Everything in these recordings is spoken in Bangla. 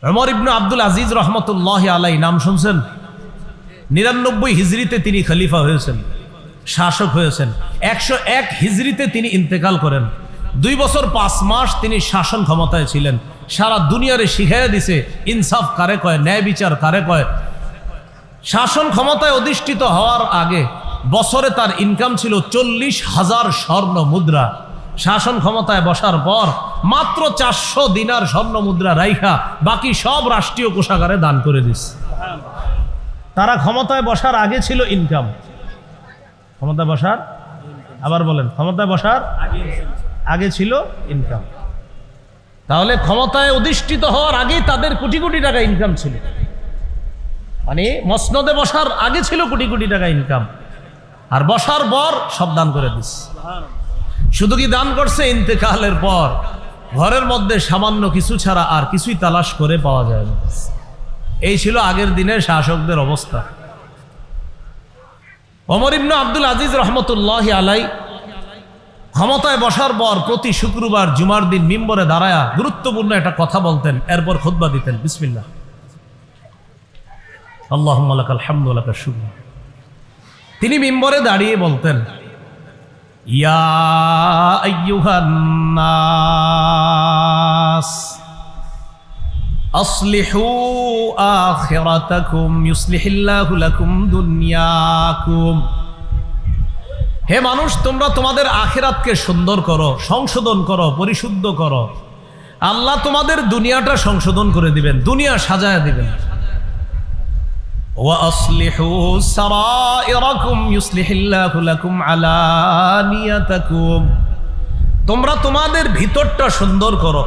ওমর ইবনে আব্দুল আজিজ রহমতুল্লাহ আলাই নাম শুনছেন? 99 হিজরিতে তিনি খলিফা হয়েছেন, শাসক হয়েছেন। 101 হিজরিতে তিনি ইন্তেকাল করেন। 2 বছর 5 মাস তিনি শাসন ক্ষমতায় ছিলেন। সারা দুনিয়ারে শিখাইয়া দিছে ইনসাফ কারে কয়, ন্যায় বিচার কারে কয়। শাসন ক্ষমতায় অধিষ্ঠিত হওয়ার আগে বছরে তার ইনকাম ছিল 40,000 স্বর্ণ মুদ্রা। শাসন ক্ষমতায় বসার পর মাত্র 400 দিনার স্বর্ণ মুদ্রা রাইখা বাকি সব রাষ্ট্রীয় কোষাগারে দান করে দিস। তারা ক্ষমতায় বসার আগে ছিল ইনকাম, ক্ষমতায় বসার, আবার বলেন, ক্ষমতায় বসার আগে ছিল ইনকাম। তাহলে ক্ষমতায় অধিষ্ঠিত হওয়ার আগে তাদের কোটি কোটি টাকা ইনকাম ছিল, মানে মসনদে বসার আগে ছিল কোটি কোটি টাকা ইনকাম, আর বসার পর সব দান করে দিস। শুধু কি দান করছে, ইন্তেকালের পর ঘরের মধ্যে সামান্য কিছু ছাড়া আর কিছুই তালাশ করে পাওয়া যায় না। এই ছিল আগের দিনের শাসকদের অবস্থা। ওমর ইবনে আব্দুল আজিজ রহমতুল্লাহ আলাই ক্ষমতায় বসার পর প্রতি শুক্রবার জুমার দিন মিম্বরে দাঁড়ায়া গুরুত্বপূর্ণ একটা কথা বলতেন, এরপর খুতবা দিতেন। বিসমিল্লাহ, আল্লাহুম্মা লাকাল হামদু ওয়া লাকাশ শুকর। তিনি মিম্বরে দাঁড়িয়ে বলতেন, ইয়া আইয়ুহান নাস আসলিহু আখিরাতাকুম ইউসলিহিল্লাহু লাকুম দুনিয়াকুম। হে মানুষ, তোমরা তোমাদের আখিরাতকে সুন্দর করো, সংশোধন করো, পরিশুদ্ধ করো। আল্লাহ তোমাদের দুনিয়াটা সংশোধন করে দিবেন, দুনিয়া সাজায়া দিবেন। ওয়া আসলিহু সারাইরাকুম ইউসলিহিল্লাহু লাকুম আলানিয়াতাকুম। তোমরা তোমাদের ভিতরটা সুন্দর করো,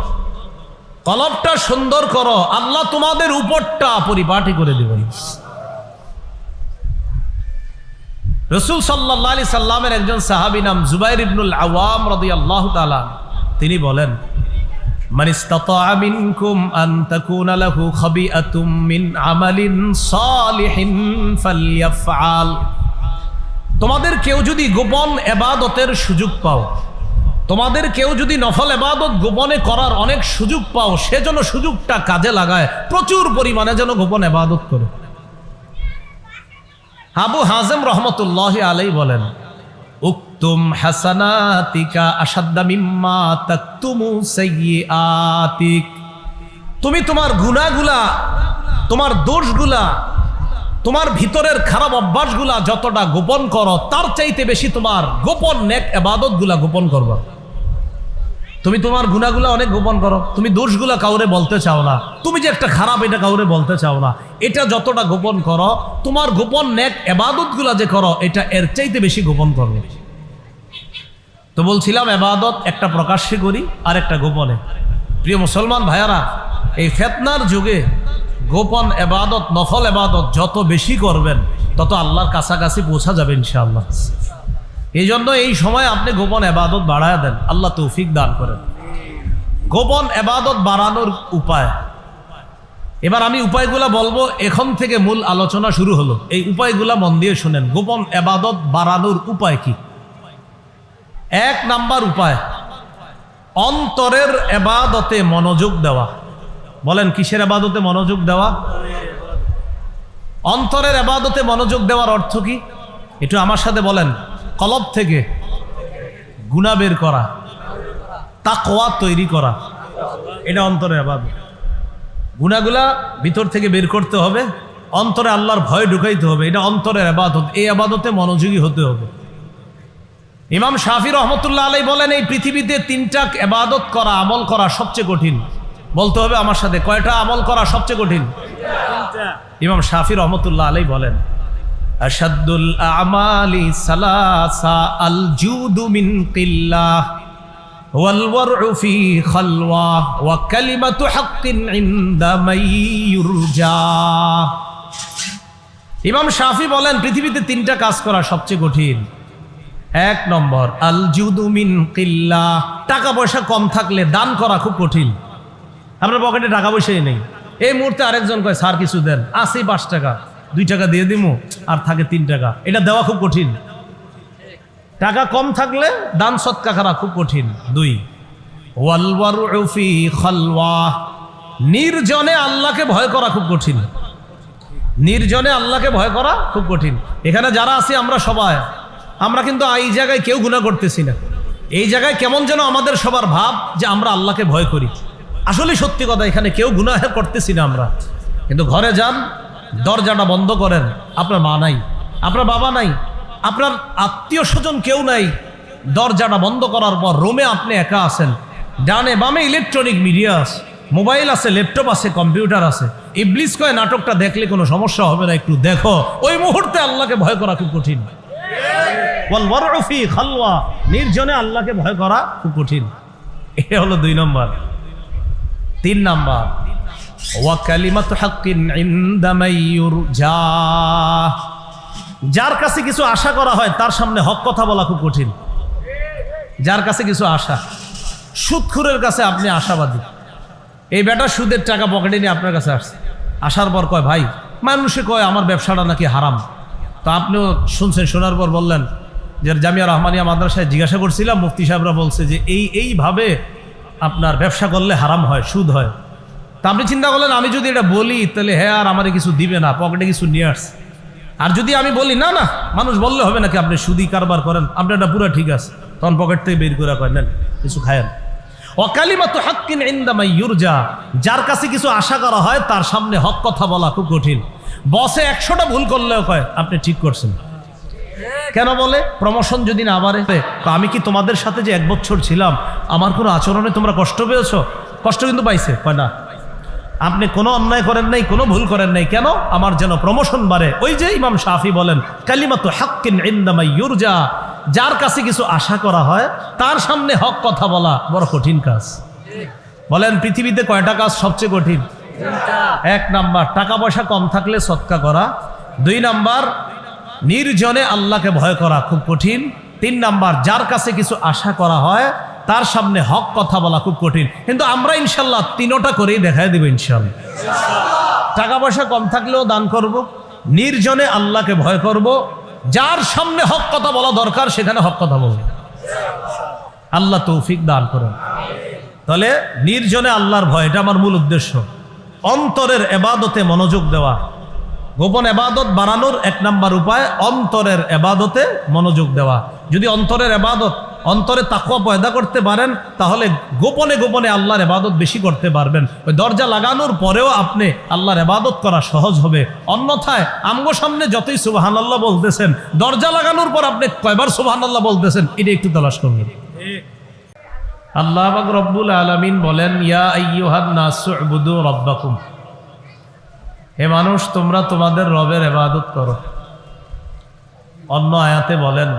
কলবটা সুন্দর করো, আল্লাহ তোমাদের উপরটা পরিপাটি করে দিবেন। রাসূল সাল্লাল্লাহু আলাইহি সাল্লামের একজন সাহাবী নাম জুবাইর ইবনুল আওয়াম রাদিয়াল্লাহু তাআলা, তিনি বলেন, মান ইসতাতাআ মিনকুম আন তাকুনা লাহু খাবিআতুম মিন আমালিন সালিহিন ফালইয়াফআল। তোমাদের কেউ যদি গোপন ইবাদতের সুযোগ পাও, তোমাদের কেউ যদি নফল ইবাদত গোপনে করার অনেক সুযোগ পাও, সেজন্য সুযোগটা কাজে লাগায়, প্রচুর পরিমাণে যেন গোপন ইবাদত করে। আবু হাজেম রহমতুল্লাহ আলাই বলেন, উকতুম হাসানাতিকা আশাদ্দা মিম্মা তাকতুমু সাইয়্যাতিক। তুমি তোমার গুনাহগুলা, তোমার দোষগুলা, তোমার ভিতরের খারাপ অভ্যাসগুলা যতটা গোপন করো, তার চাইতে বেশি তোমার গোপন নেক ইবাদতগুলা গোপন করবা। তুমি তোমার গুনাহগুলা অনেক গোপন করো, তুমি দোষগুলা কাউরে বলতে চাও না, তুমি যে একটা খারাপ এটা কাউরে বলতে চাও না, এটা যতটা গোপন করো, তোমার গোপন নেক ইবাদতগুলা যে করো, এটা এর চাইতে বেশি গোপন করবে। তো বলছিলাম, ইবাদত একটা প্রকাশ্যে করি আর একটা গোপনে। প্রিয় মুসলমান ভাইয়ারা, এই ফিতনার যুগে গোপন ইবাদত, নফল ইবাদত যত বেশি করবেন তত আল্লাহর কাছাকাছি পৌঁছা যাবে ইনশাআল্লাহ। এই জন্য এই সময় আপনি গোপন ইবাদত বাড়ায় দেন, আল্লাহ তৌফিক দান করেন। গোপন ইবাদত বাড়ানোর উপায়, এবার আমি উপায়গুলা বলবো, এখন থেকে মূল আলোচনা শুরু হলো। এই উপায়গুলা মন দিয়ে শুনেন। গোপন ইবাদত বাড়ানোর উপায় কি? 1 নাম্বার উপায়, অন্তরের ইবাদতে মনোযোগ দেওয়া। বলেন, কিসের ইবাদতে মনোযোগ দেওয়া? অন্তরের ইবাদতে মনোযোগ দেওয়ার অর্থ কি? একটু আমার সাথে বলেন। কলব থেকে গুনাহ বের করা, তাকওয়া তৈরি করা, এটা অন্তরের ইবাদত। গুনাহগুলা ভিতর থেকে বের করতে হবে, অন্তরে আল্লাহর ভয় ঢুকাইতে হবে, এটা অন্তরের ইবাদত। এই ইবাদতে মনোযোগী হতে হবে। ইমাম শাফি রহমতুল্লাহ আলাইহি বলেন, এই পৃথিবীতে 3টা ইবাদত করা, আমল করা সবচেয়ে কঠিন। বলতে হবে আমার সাথে, কয়টা আমল করা সবচেয়ে কঠিন? ইমাম শাফি রহমতুল্লাহ আলাইহি বলেন, আশাদ্দুল আমালি সালাসা আল জুদু মিন কিল্লাহ ওয়াল ওয়ারউ ফি খালওয়া ওয়া কালিমাতু হাক্কিন ইনদা মাইয়ুরজা। ইমাম শাফি বলেন, পৃথিবীতে 3টা কাজ করা সবচেয়ে কঠিন। 1 নম্বর, আল জুদু মিন কিল্লাহ। টাকা পয়সা কম থাকলে দান করা খুব কঠিন। আপনার পকেটে টাকা পয়সাই নেই, এই মুহূর্তে আরেকজন কয়, স্যার কিছু দেন, আছে 5 টাকা, 2 টাকা দিয়ে দিমু, আর থাকে 3 টাকা, এটা দেওয়া খুব কঠিন। টাকা কম থাকলে দান সৎকা করা খুব কঠিন। 2, ওয়াল ওয়ারউ ফি খালওয়া। নির্জনে আল্লাহকে ভয় করা খুব কঠিন। নির্জনে আল্লাহকে ভয় করা খুব কঠিন। এখানে যারা আছি আমরা সবাই, আমরা কিন্তু এই জায়গায় কেউ গুনাহ করতেছি না। এই জায়গায় কেমন যেন আমাদের সবার ভাব যে আমরা আল্লাহকে ভয় করি। আসলে সত্যি কথা, এখানে কেউ গুনাহ করতেছি না আমরা। কিন্তু ঘরে যান, দরজাটা বন্ধ করেন, আপনার মা নাই, আপনার বাবা নাই, আপনার আত্মীয় স্বজন কেউ নাই। দরজাটা বন্ধ করার পর রুমে আপনি একা আছেন, ডানে বামে ইলেকট্রনিক মিডিয়া আছে, মোবাইল আছে, ল্যাপটপ আছে, কম্পিউটার আছে। ইবলিস কয় নাটকটা দেখলে কোনো সমস্যা হবে না, একটু দেখো। ওই মুহূর্তে আল্লাহকে ভয় করা খুব কঠিন। ওয়াল ওয়ারউ ফি খালওয়া, নির্জনে আল্লাহকে ভয় করা খুব কঠিন। এ হলো 2 নম্বর। 3 নম্বর, ওয়া কালিমাতু হাক্কিন ইনদা মাইয়ুরজা, যার কাছে কিছু আশা করা হয় তার সামনে হক কথা বলা খুব কঠিন। যার কাছে কিছু আশা, সুদখোরের কাছে আপনি আশাবাদী, এই বেটা সুদের টাকা পকেটে নিয়ে আপনার কাছে আসছে, আসার পর কয় ভাই, মানুষে কয় আমার ব্যবসাটা নাকি হারাম। তো আপনিও শুনছেন, শোনার পর বললেন যে জামিয়া রহমানিয়া মাদ্রাসায় জিজ্ঞাসা করছিলাম, মুফতি সাহেবরা বলছে যে এইভাবে আপনার ব্যবসা করলে হারাম হয়, সুদ হয়। তা আপনি চিন্তা করলেন আমি যদি এটা বলি তাহলে হ্যাঁ আর আমারে কিছু দিবে না, পকেটে কিছু নিয়ে আসছে। আর যদি আমি বলি না না, মানুষ বললে হবে নাকি আপনি সুদি কারবার করেন, আপনার এটা পুরো ঠিক আছে, তখন পকেট থেকে বের করে কয় নেন কিছু খায়েন। ওয়াকালিমাতু হাক্কিন ইনদা মাইয়ুরজা, যার কাছে কিছু আশা করা হয় তার সামনে হক কথা বলা খুব কঠিন। বসে 100টা ভুল করলেও কয় আপনি ঠিক করছেন। কেন বলে? প্রমোশন যদি না বাড়ে, আমি কি তোমাদের সাথে যে 1 বছর ছিলাম আমার কোনো আচরণে তোমরা কষ্ট পেয়েছো? কষ্ট কিন্তু পাইছে। কয় না, আপনি কোনো অন্যায় করেন নাই, কোনো ভুল করেন নাই, কেন? আমার যেন প্রমোশন বাড়ে। ওই যে ইমাম শাফি বলেন কালিমাতু হাক্কিন ইনদা মাইয়ুরজা, যার কাছে কিছু আশা করা হয় তার সামনে হক কথা বলা বড় কঠিন কাজ। বলেন পৃথিবীতে কয়টা কাজ সবচেয়ে কঠিন? 1 নাম্বার, টাকা পয়সা কম থাকলে সদকা করা। 2 নাম্বার, নির্জনে আল্লাহকে ভয় করা খুব কঠিন। 3 নাম্বার, যার কাছে কিছু আশা করা হয় তার সামনে হক কথা বলা খুব কঠিন। কিন্তু আমরা ইনশাল্লাহ 3টা করেই দেখাই দেব ইনশাল্লাহ। টাকা পয়সা কম থাকলেও দান করব, নির্জনে আল্লাহকে ভয় করব, যার সামনে হক কথা বলা দরকার সেখানে হক কথা বলব। আল্লাহ তৌফিক দান করেন। তাহলে নির্জনে আল্লাহর ভয়, এটা আমার মূল উদ্দেশ্য। অন্তরের এবাদতে মনোযোগ দেওয়া, গোপন এবাদত বাড়ানোর 1 নাম্বার উপায় অন্তরের এবাদতে মনোযোগ দেওয়া। যদি অন্তরের এবাদত, অন্তরে তাকওয়া পয়দা করতে পারেন তাহলে গোপনে গোপনে আল্লাহর এবাদত বেশি করতে পারবেন। ওই দরজা লাগানোর পরেও আপনি আল্লাহর এবাদত করা সহজ হবে। অন্যথায় আমগো সামনে যতই সুবহানাল্লাহ বলতেছেন, দরজা লাগানোর পর আপনি কয়বার সুবহানাল্লাহ বলতেছেন এটা একটু তালাশ করবেন। আল্লাহ পাক রব্বুল আলামিন বলেন ইয়া আইয়ুহান নাসু উবুদু রাব্বাকুম, হে মানুষ তোমরা তোমাদের রবের ইবাদত করো। অন্য আয়াতে বলেন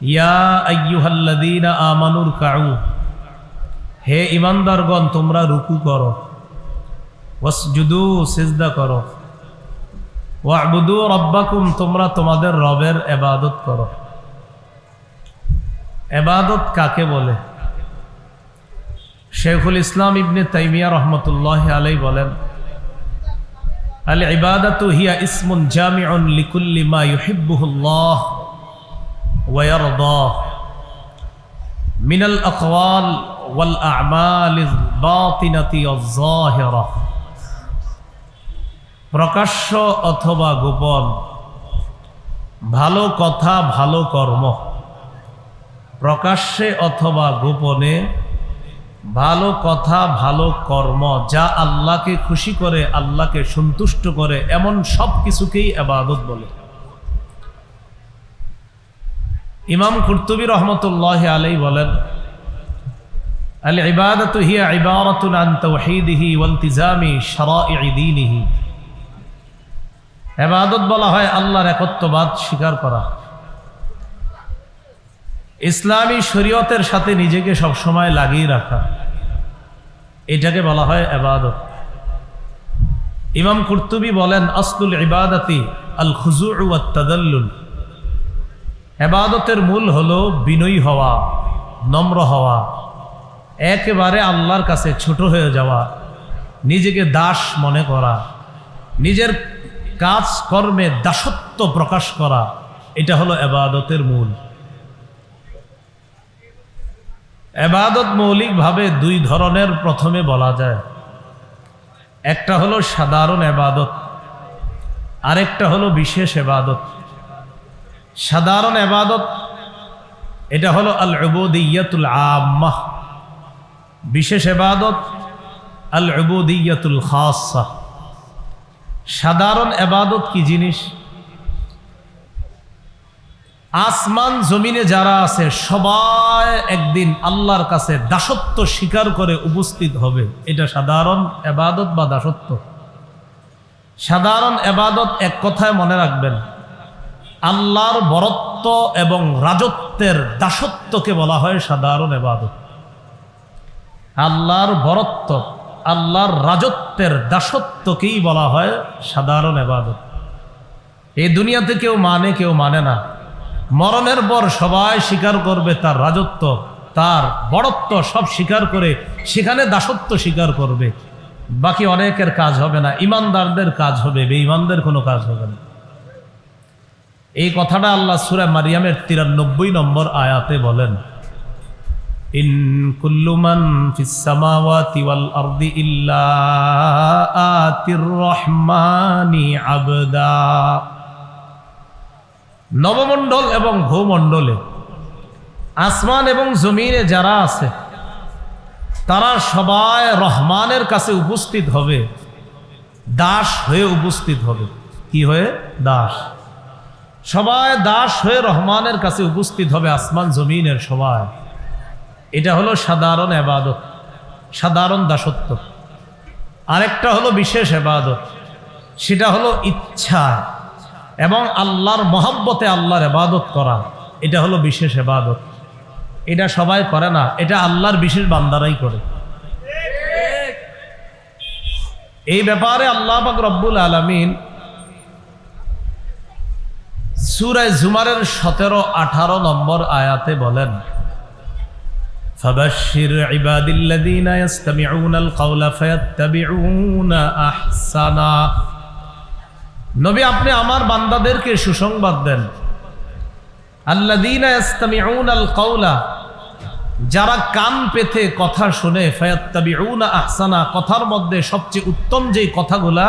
ইয়া আইয়ুহাল্লাযীনা আমানুর কাউ, হে ঈমানদারগণ তোমরা রুকু করো, ওয়াসজুদু সিজদা করো, ওয়া'বুদু রাব্বাকুম তোমরা তোমাদের রবের ইবাদত করো। ইবাদত কাকে বলে? শেখুল ইসলাম ইবনে তাইমিয়া রহমতুল্লাহি আলাইহি বলেন আল ইবাদাতু হিয়া ইসমুন জামিউন লিকুল্লি মা ইউহিব্বুহুল্লাহ ওয়া ইয়ারদাহ মিনাল আকওয়াল ওয়াল আ'মালিল বাতিনাতি ওয়াজ যাহিরা। প্রকাশ্য অথবা গোপন, ভালো কথা ভালো কর্ম, প্রকাশ্যে অথবা গোপনে ভালো কথা ভালো কর্ম, যা আল্লাহকে খুশি করে, আল্লাহকে সন্তুষ্ট করে, এমন সব কিছুকেই ইবাদত বলে। ইমাম কুরতুবী রহমতুল্লাহি আলাইহি বলেন আল ইবাদাতু হিয়া ইবারাতুন আন তাওহীদিহি ওয়া ইলতিজামি শারাঈ দীনিহি। ইবাদত বলা হয় আল্লাহর একত্ববাদ স্বীকার করা, ইসলামী শরীয়তের সাথে নিজেকে সবসময় লাগিয়ে রাখা, এটাকে বলা হয় ইবাদত। ইমাম কুরতুবী বলেন আসলুল ইবাদাতি আল খুজুউ ওয়াত তাদাল্লুল, ইবাদতের মূল হলো বিনয়ী হওয়া, নম্র হওয়া, একেবারে আল্লাহর কাছে ছোট হয়ে যাওয়া, নিজেকে দাস মনে করা, নিজের কাজ কর্মে দাসত্ব প্রকাশ করা, এটা হলো ইবাদতের মূল। ইবাদত মৌলিকভাবে 2 ধরনের প্রথমে বলা যায়। একটা হলো সাধারণ ইবাদত, আরেকটা হলো বিশেষ ইবাদত। সাধারণ ইবাদত এটা হলো আল উবুদিয়্যাতুল আম্মাহ, বিশেষ ইবাদত আল উবুদিয়্যাতুল খাসসা। সাধারণ ইবাদত কি জিনিস? আসমান জমিনে যারা আছে সবাই একদিন আল্লাহর কাছে দাসত্ব স্বীকার করে উপস্থিত হবে, এটা সাধারণ ইবাদত বা দাসত্ব। সাধারণ ইবাদত এক কথায় মনে রাখবেন, আল্লাহর বরত্ব এবং রাজত্বের দাসত্বকে বলা হয় সাধারণ ইবাদত। আল্লাহর বরত্ব, আল্লাহর রাজত্বের দাসত্বকেই বলা হয় সাধারণ ইবাদত। এই দুনিয়াতে কেউ মানে কেউ মানে না, মরণের পর সবাই স্বীকার করবে তার রাজত্ব, তার বড়ত্ব সব স্বীকার করে সেখানে দাসত্ব স্বীকার করবে। বাকি অনেকের কাজ হবে না, ইমানদারদের কাজ হবে, বেঈমানদের কোনো কাজ হবে না। এই কথাটা আল্লাহ সূরা মারিয়ামের 93 নম্বর আয়াতে বলেন, ইন কুল্লু মান ফিস সামাওয়াতি ওয়াল আরদি ইল্লা আতির রহমানি আবদা। নবমণ্ডল এবং ভূমণ্ডলে, আসমান এবং জমিনে যারা আছে তারা সবাই রহমানের কাছে উপস্থিত হবে, দাস হয়ে উপস্থিত হবে। কি হয়ে? দাস। সবাই দাস হয়ে রহমানের কাছে উপস্থিত হবে, আসমান জমিনের সবাই। এটা হলো সাধারণ ইবাদত, সাধারণ দাসত্ব। আরেকটা হলো বিশেষ ইবাদত, সেটা হলো ইচ্ছা এবং আল্লাহর মহব্বতে আল্লাহর ইবাদত করা, এটা হলো বিশেষ ইবাদত। এটা সবাই করে না, এটা আল্লাহর বিশেষ বান্দারাই করে। এই ব্যাপারে আল্লাহ পাক রব্বুল আলামিন সূরা জুমারের 17-18 নম্বর আয়াতে বলেন, ফাবাশশির ইবাদিল্লাযীনা ইসতামিউনাল কাওলা ফায়াত্তাবিউনা আহসানা। নবী, আপনি আমার বান্দাদেরকে সুসংবাদ দেন, আল্লাযীনা ইসতামিউনাল কাওলা, যারা কান পেতে কথা শুনে, ফায়াত্তাবিউনা আহসানা, কথার মধ্যে সবচেয়ে উত্তম যেই কথাগুলা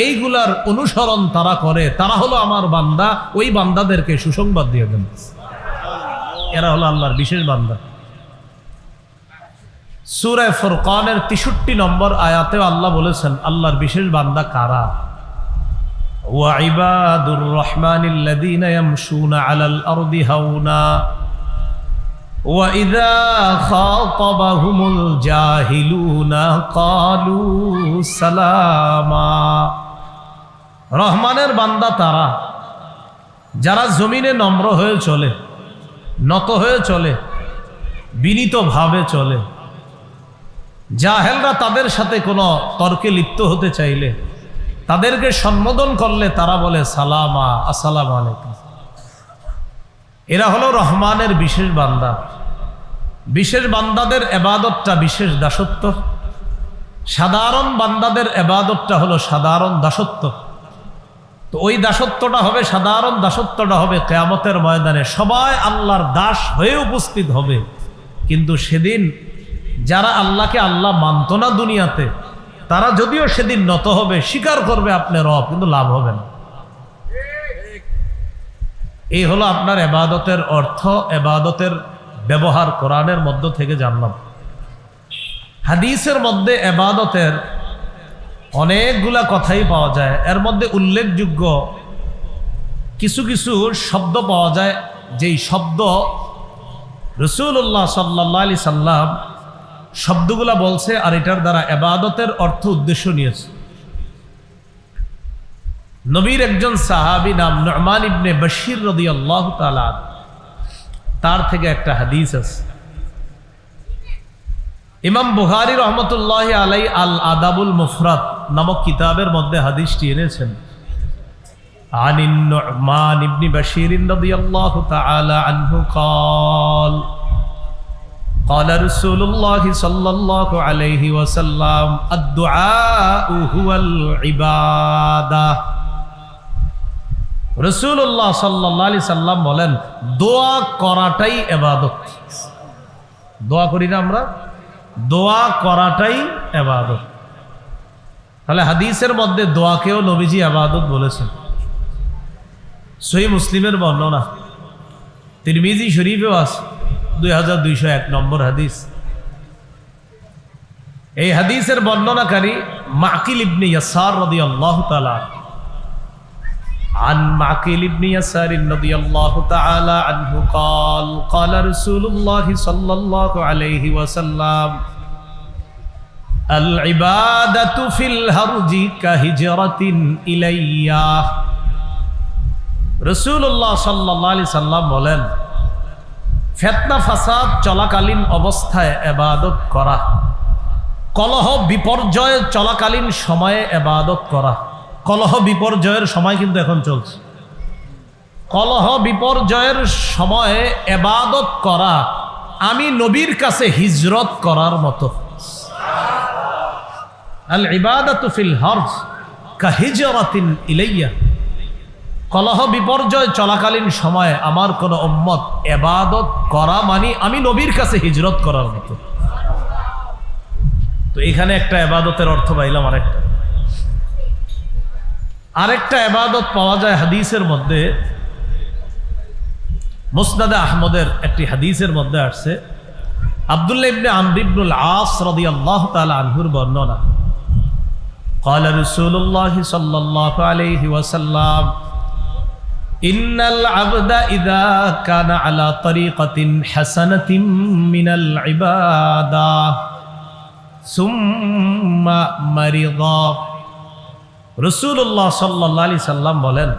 এইগুলার অনুসরণ তারা করে, তারা হলো আমার বান্দা। ওই বান্দাদেরকে সুসংবাদ দিয়ে দেন, এরা হলো আল্লাহর বিশেষ বান্দা। সূরা ফুরকানের 63 নম্বর আয়াতেও আল্লাহ বলেছেন আল্লাহর বিশেষ বান্দা কারা। ওয়াইবাদুর রহমানিল্লাযীনা ইয়ামশুনা আলাল আরদি হাওনা ওয়াইযা খাতাবাহুমুল জাহিলুনা ক্বালু সালামা। রহমানের বান্দা তারা যারা জমিনে নম্র হয়ে চলে, নত হয়ে চলে, বিনীতভাবে চলে। জাহেলরা তাদের সাথে কোনো তর্কে লিপ্ত হতে চাইলে, তাদেরকে সম্বোধন করলে তারা বলে সালামা, আসসালামু আলাইকুম। এরা হলো রহমানের বিশেষ বান্দা। বিশেষ বান্দাদের ইবাদতটা বিশেষ দাসত্ব, সাধারণ বান্দাদের ইবাদতটা হলো সাধারণ দাসত্ব। তো ওই দাসত্বটা হবে, সাধারণ দাসত্বটা হবে কিয়ামতের ময়দানে সবাই আল্লাহর দাস হয়ে উপস্থিত হবে। কিন্তু সেদিন যারা আল্লাহকে আল্লাহ মানত না দুনিয়াতে, তারা যদিও সেদিন নত হবে, স্বীকার করবে আপনি রব, কিন্তু লাভ হবে না। এই হলো আপনার ইবাদতের অর্থ, ইবাদতের ব্যবহার কোরআনের মধ্য থেকে জানলাম। হাদিসের মধ্যে ইবাদতের অনেকগুলা কথাই পাওয়া যায়। এর মধ্যে উল্লেখযোগ্য কিছু কিছু শব্দ পাওয়া যায়, যেই শব্দ রাসূলুল্লাহ সাল্লাল্লাহু আলাইহি সাল্লাম শব্দগুলা বলছে আর এটার দ্বারা ইবাদতের অর্থ উদ্দেশ্য নিয়েছে। নবীর একজন সাহাবী নাম নু'মান ইবনে বশীর রাদিয়াল্লাহু তাআলা, তার থেকে একটা হাদিস আছে। ইমাম বুখারী রহমতুল্লাহি আলাইহি আল আদাবুল মুফরাদ নামক কিতাবের মধ্যে হাদিসটি এনেছেন। আনিন নু'মান ইবনে বশীর রাদিয়াল্লাহু তাআলা আনহু قال قال رسول الله صلى الله عليه وسلم الدعاء هو العبادة। রাসূলুল্লাহ সাল্লাল্লাহু আলাইহি সাল্লাম বলেন, দোয়া করাটাই ইবাদত। দোয়া করি না আমরা, দোয়া করাটাই ইবাদত। তাহলে হাদিসের মধ্যে দোয়াকেও নবীজি ইবাদত বলেছেন। সহিহ মুসলিমের বর্ণনা, তিরমিজি শরীফেও আছে 2201 নম্বর হাদিস। এই হাদিসের বর্ণনাকারী মাকিল ইবনে ইয়াসার রাদিয়াল্লাহু তাআলা। عن معقل بن يسار رضي الله تعالى عنه قال قال رسول الله صلى الله عليه وسلم العبادة في الهرج كهجرة إلي। রাসূলুল্লাহ সাল্লাল্লাহু আলাইহি সাল্লাম বলেন, ফিতনা ফাসাদ চলাকালীন অবস্থায় ইবাদত করা, কলহ বিপর্যয় চলাকালীন সময়ে ইবাদত করা। কলহ বিপর্যয়ের সময় কিন্তু এখন চলছে। কলহ বিপর্যয়ের সময়ে ইবাদত করা আমি নবীর কাছে হিজরত করার মতো। আল ইবাদাতু ফিল হরজ কাহিজরাতিন ইলাইয়া। কলহ বিপর্যয় চলাকালীন সময়ে আমার কোন উম্মত ইবাদত করা মানে আমি নবীর কাছে হিজরত করার মতো। তো এখানে একটা ইবাদতের অর্থ পাইলাম। আরেকটা ইবাদত পাওয়া যায় হাদিসের মধ্যে, মুসনাদে আহমদের একটি হাদিসের মধ্যে আসছে, আব্দুল্লাহ ইবনে আমর ইবনুল আস রাদিয়াল্লাহু তাআলা আনহুর বর্ণনা। قال رسول الله صلى الله عليه وسلم إن العبد إذا كان على طريقة حسنة من العبادة ثم مرض। রাসূলুল্লাহ সাল্লাল্লাহু আলাইহি সাল্লাম বলেন,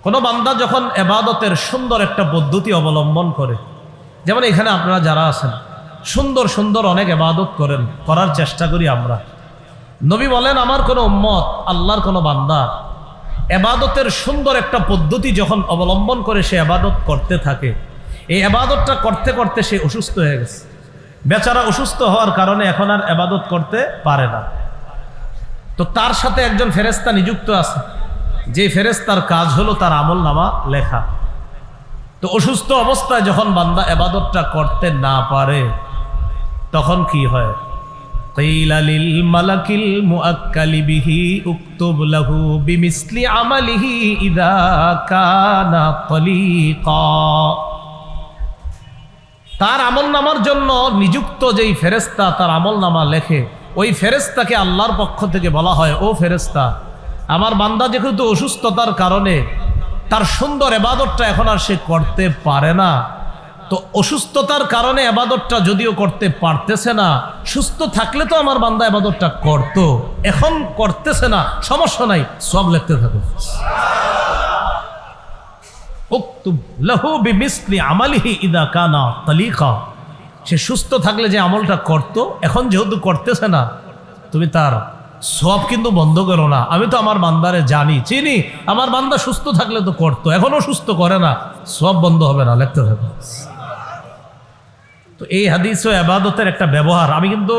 কোন বান্দা যখন ইবাদতের সুন্দর একটা পদ্ধতি অবলম্বন করে, যেমন এখানে আপনারা যারা আছেন সুন্দর সুন্দর অনেক ইবাদত করার চেষ্টা করি আমরা। নবী বলেন, আমার কোন উম্মত, আল্লাহর কোন বান্দা ইবাদতের সুন্দর একটা পদ্ধতি যখন অবলম্বন করে সে ইবাদত করতে থাকে, এই ইবাদতটা করতে করতে সে অসুস্থ হয়ে গেছে। বেচারা অসুস্থ হওয়ার কারণে এখন আর ইবাদত করতে পারে না। তো তার সাথে একজন ফেরেশতা নিযুক্ত আছে, যে ফেরেশতার কাজ হলো তার আমলনামা লেখা। তো অসুস্থ অবস্থায় যখন বান্দা ইবাদতটা করতে না পারে তখন কি হয়? কিলা লিল মালাকিল মুআক্কালি বিহি উকতুব লাহু বিমিসলি আমালিহি ইযা কানা তালিকা। তার আমলনামার জন্য নিযুক্ত যেই ফেরেশতা তার আমলনামা লেখে, ওই ফেরেশতাকে আল্লাহর পক্ষ থেকে বলা হয়, ও ফেরেশতা, আমার বান্দা যেহেতু অসুস্থতার কারণে তার সুন্দর ইবাদতটা এখন আর সে করতে পারে না, তো অসুস্থতার কারণে ইবাদতটা যদিও করতে পারতেছে না, সুস্থ থাকলে তো আমার বান্দা ইবাদতটা করত, এখন করতেছে না, সমস্যা নাই, সব লিখতে থাকো। উকতুব লাহু বিমিসলি আমালিহি ইযা কানা তালিকা। সে সুস্থ থাকলে যে আমলটা করত, এখন যেহেতু করতেছে না, তুমি তার সব কিন্তু বন্ধ করো না। আমি তো আমার বান্দারে জানি, চিনি, আমার বান্দা সুস্থ থাকলে তো করতো, এখনো সুস্থ করে না, সব বন্ধ হবে না, লিখতে থাকো। তো এই হাদিস ও ইবাদতের একটা ব্যবহার, আমি কিন্তু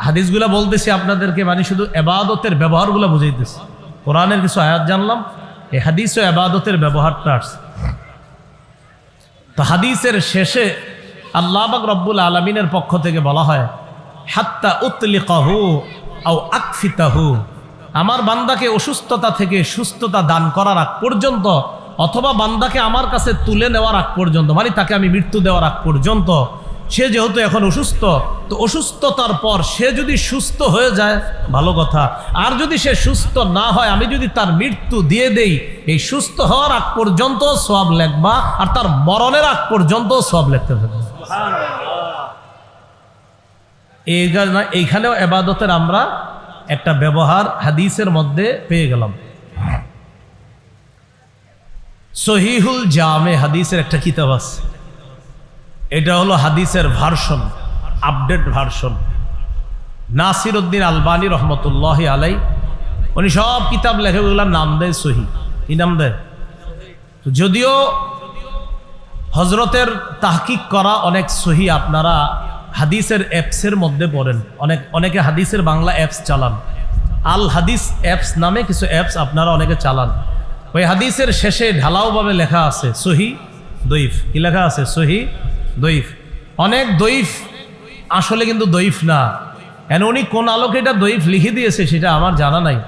হাদিসগুলা বলতেছি আপনাদেরকে, মানে শুধু ইবাদতের ব্যবহারগুলো বুঝাইতেছি। কোরআনের কিছু আয়াত জানলাম, এই হাদিস ও ইবাদতের ব্যবহারটা আসছে। তো হাদিসের শেষে আল্লাহ পাক রব্বুল আলামিনের পক্ষ থেকে বলা হয়, হাত্তা উতলিকাহু আও আকফিতাহু। আমার বান্দাকে অসুস্থতা থেকে সুস্থতা দান করার আগ পর্যন্ত, অথবা বান্দাকে আমার কাছে তুলে নেওয়ার আগ পর্যন্ত, মানে তাকে আমি মৃত্যু দেওয়ার আগ পর্যন্ত, সে যেহেতু এখন অসুস্থ, তো অসুস্থতার পর সে যদি সুস্থ হয়ে যায় ভালো কথা, আর যদি সে সুস্থ না হয়, আমি যদি তার মৃত্যু দিয়ে দেই, এই সুস্থ হওয়ার আগ পর্যন্ত সওয়াব লিখবা, আর তার মরণের আগ পর্যন্ত সওয়াব লিখতে থাকবে। এইখানেও ইবাদতের আমরা একটা ব্যবহার হাদিসের মধ্যে পেয়ে গেলাম। সহিহুল জামে হাদিসের একটা কিতাব আছে, এটা হলো হাদিসের version, update version. Nasiruddin Albani রহমতুল্লাহি আলাই, উনি সব কিতাব লেখে, ওগুলোর নাম দেয় সহি। কি নাম দেয়? যদিও হজরতের তাহকিক করা অনেক সহি আপনারা হাদিসের অ্যাপসের মধ্যে পড়েন, অনেকে হাদিসের বাংলা অ্যাপস চালান, আল হাদিস অ্যাপস নামে কিছু অ্যাপস আপনারা অনেকে চালান। ওই হাদিসের শেষে ঢালাওভাবে লেখা আছে সহি দইফ। কি লেখা আছে? সহি দইফ। অনেক দইফ আসলে কিন্তু দইফ না, এন উনি কোন আলোকে এটা দঈফ লিখে দিয়েছে সেটা আমার জানা নাই।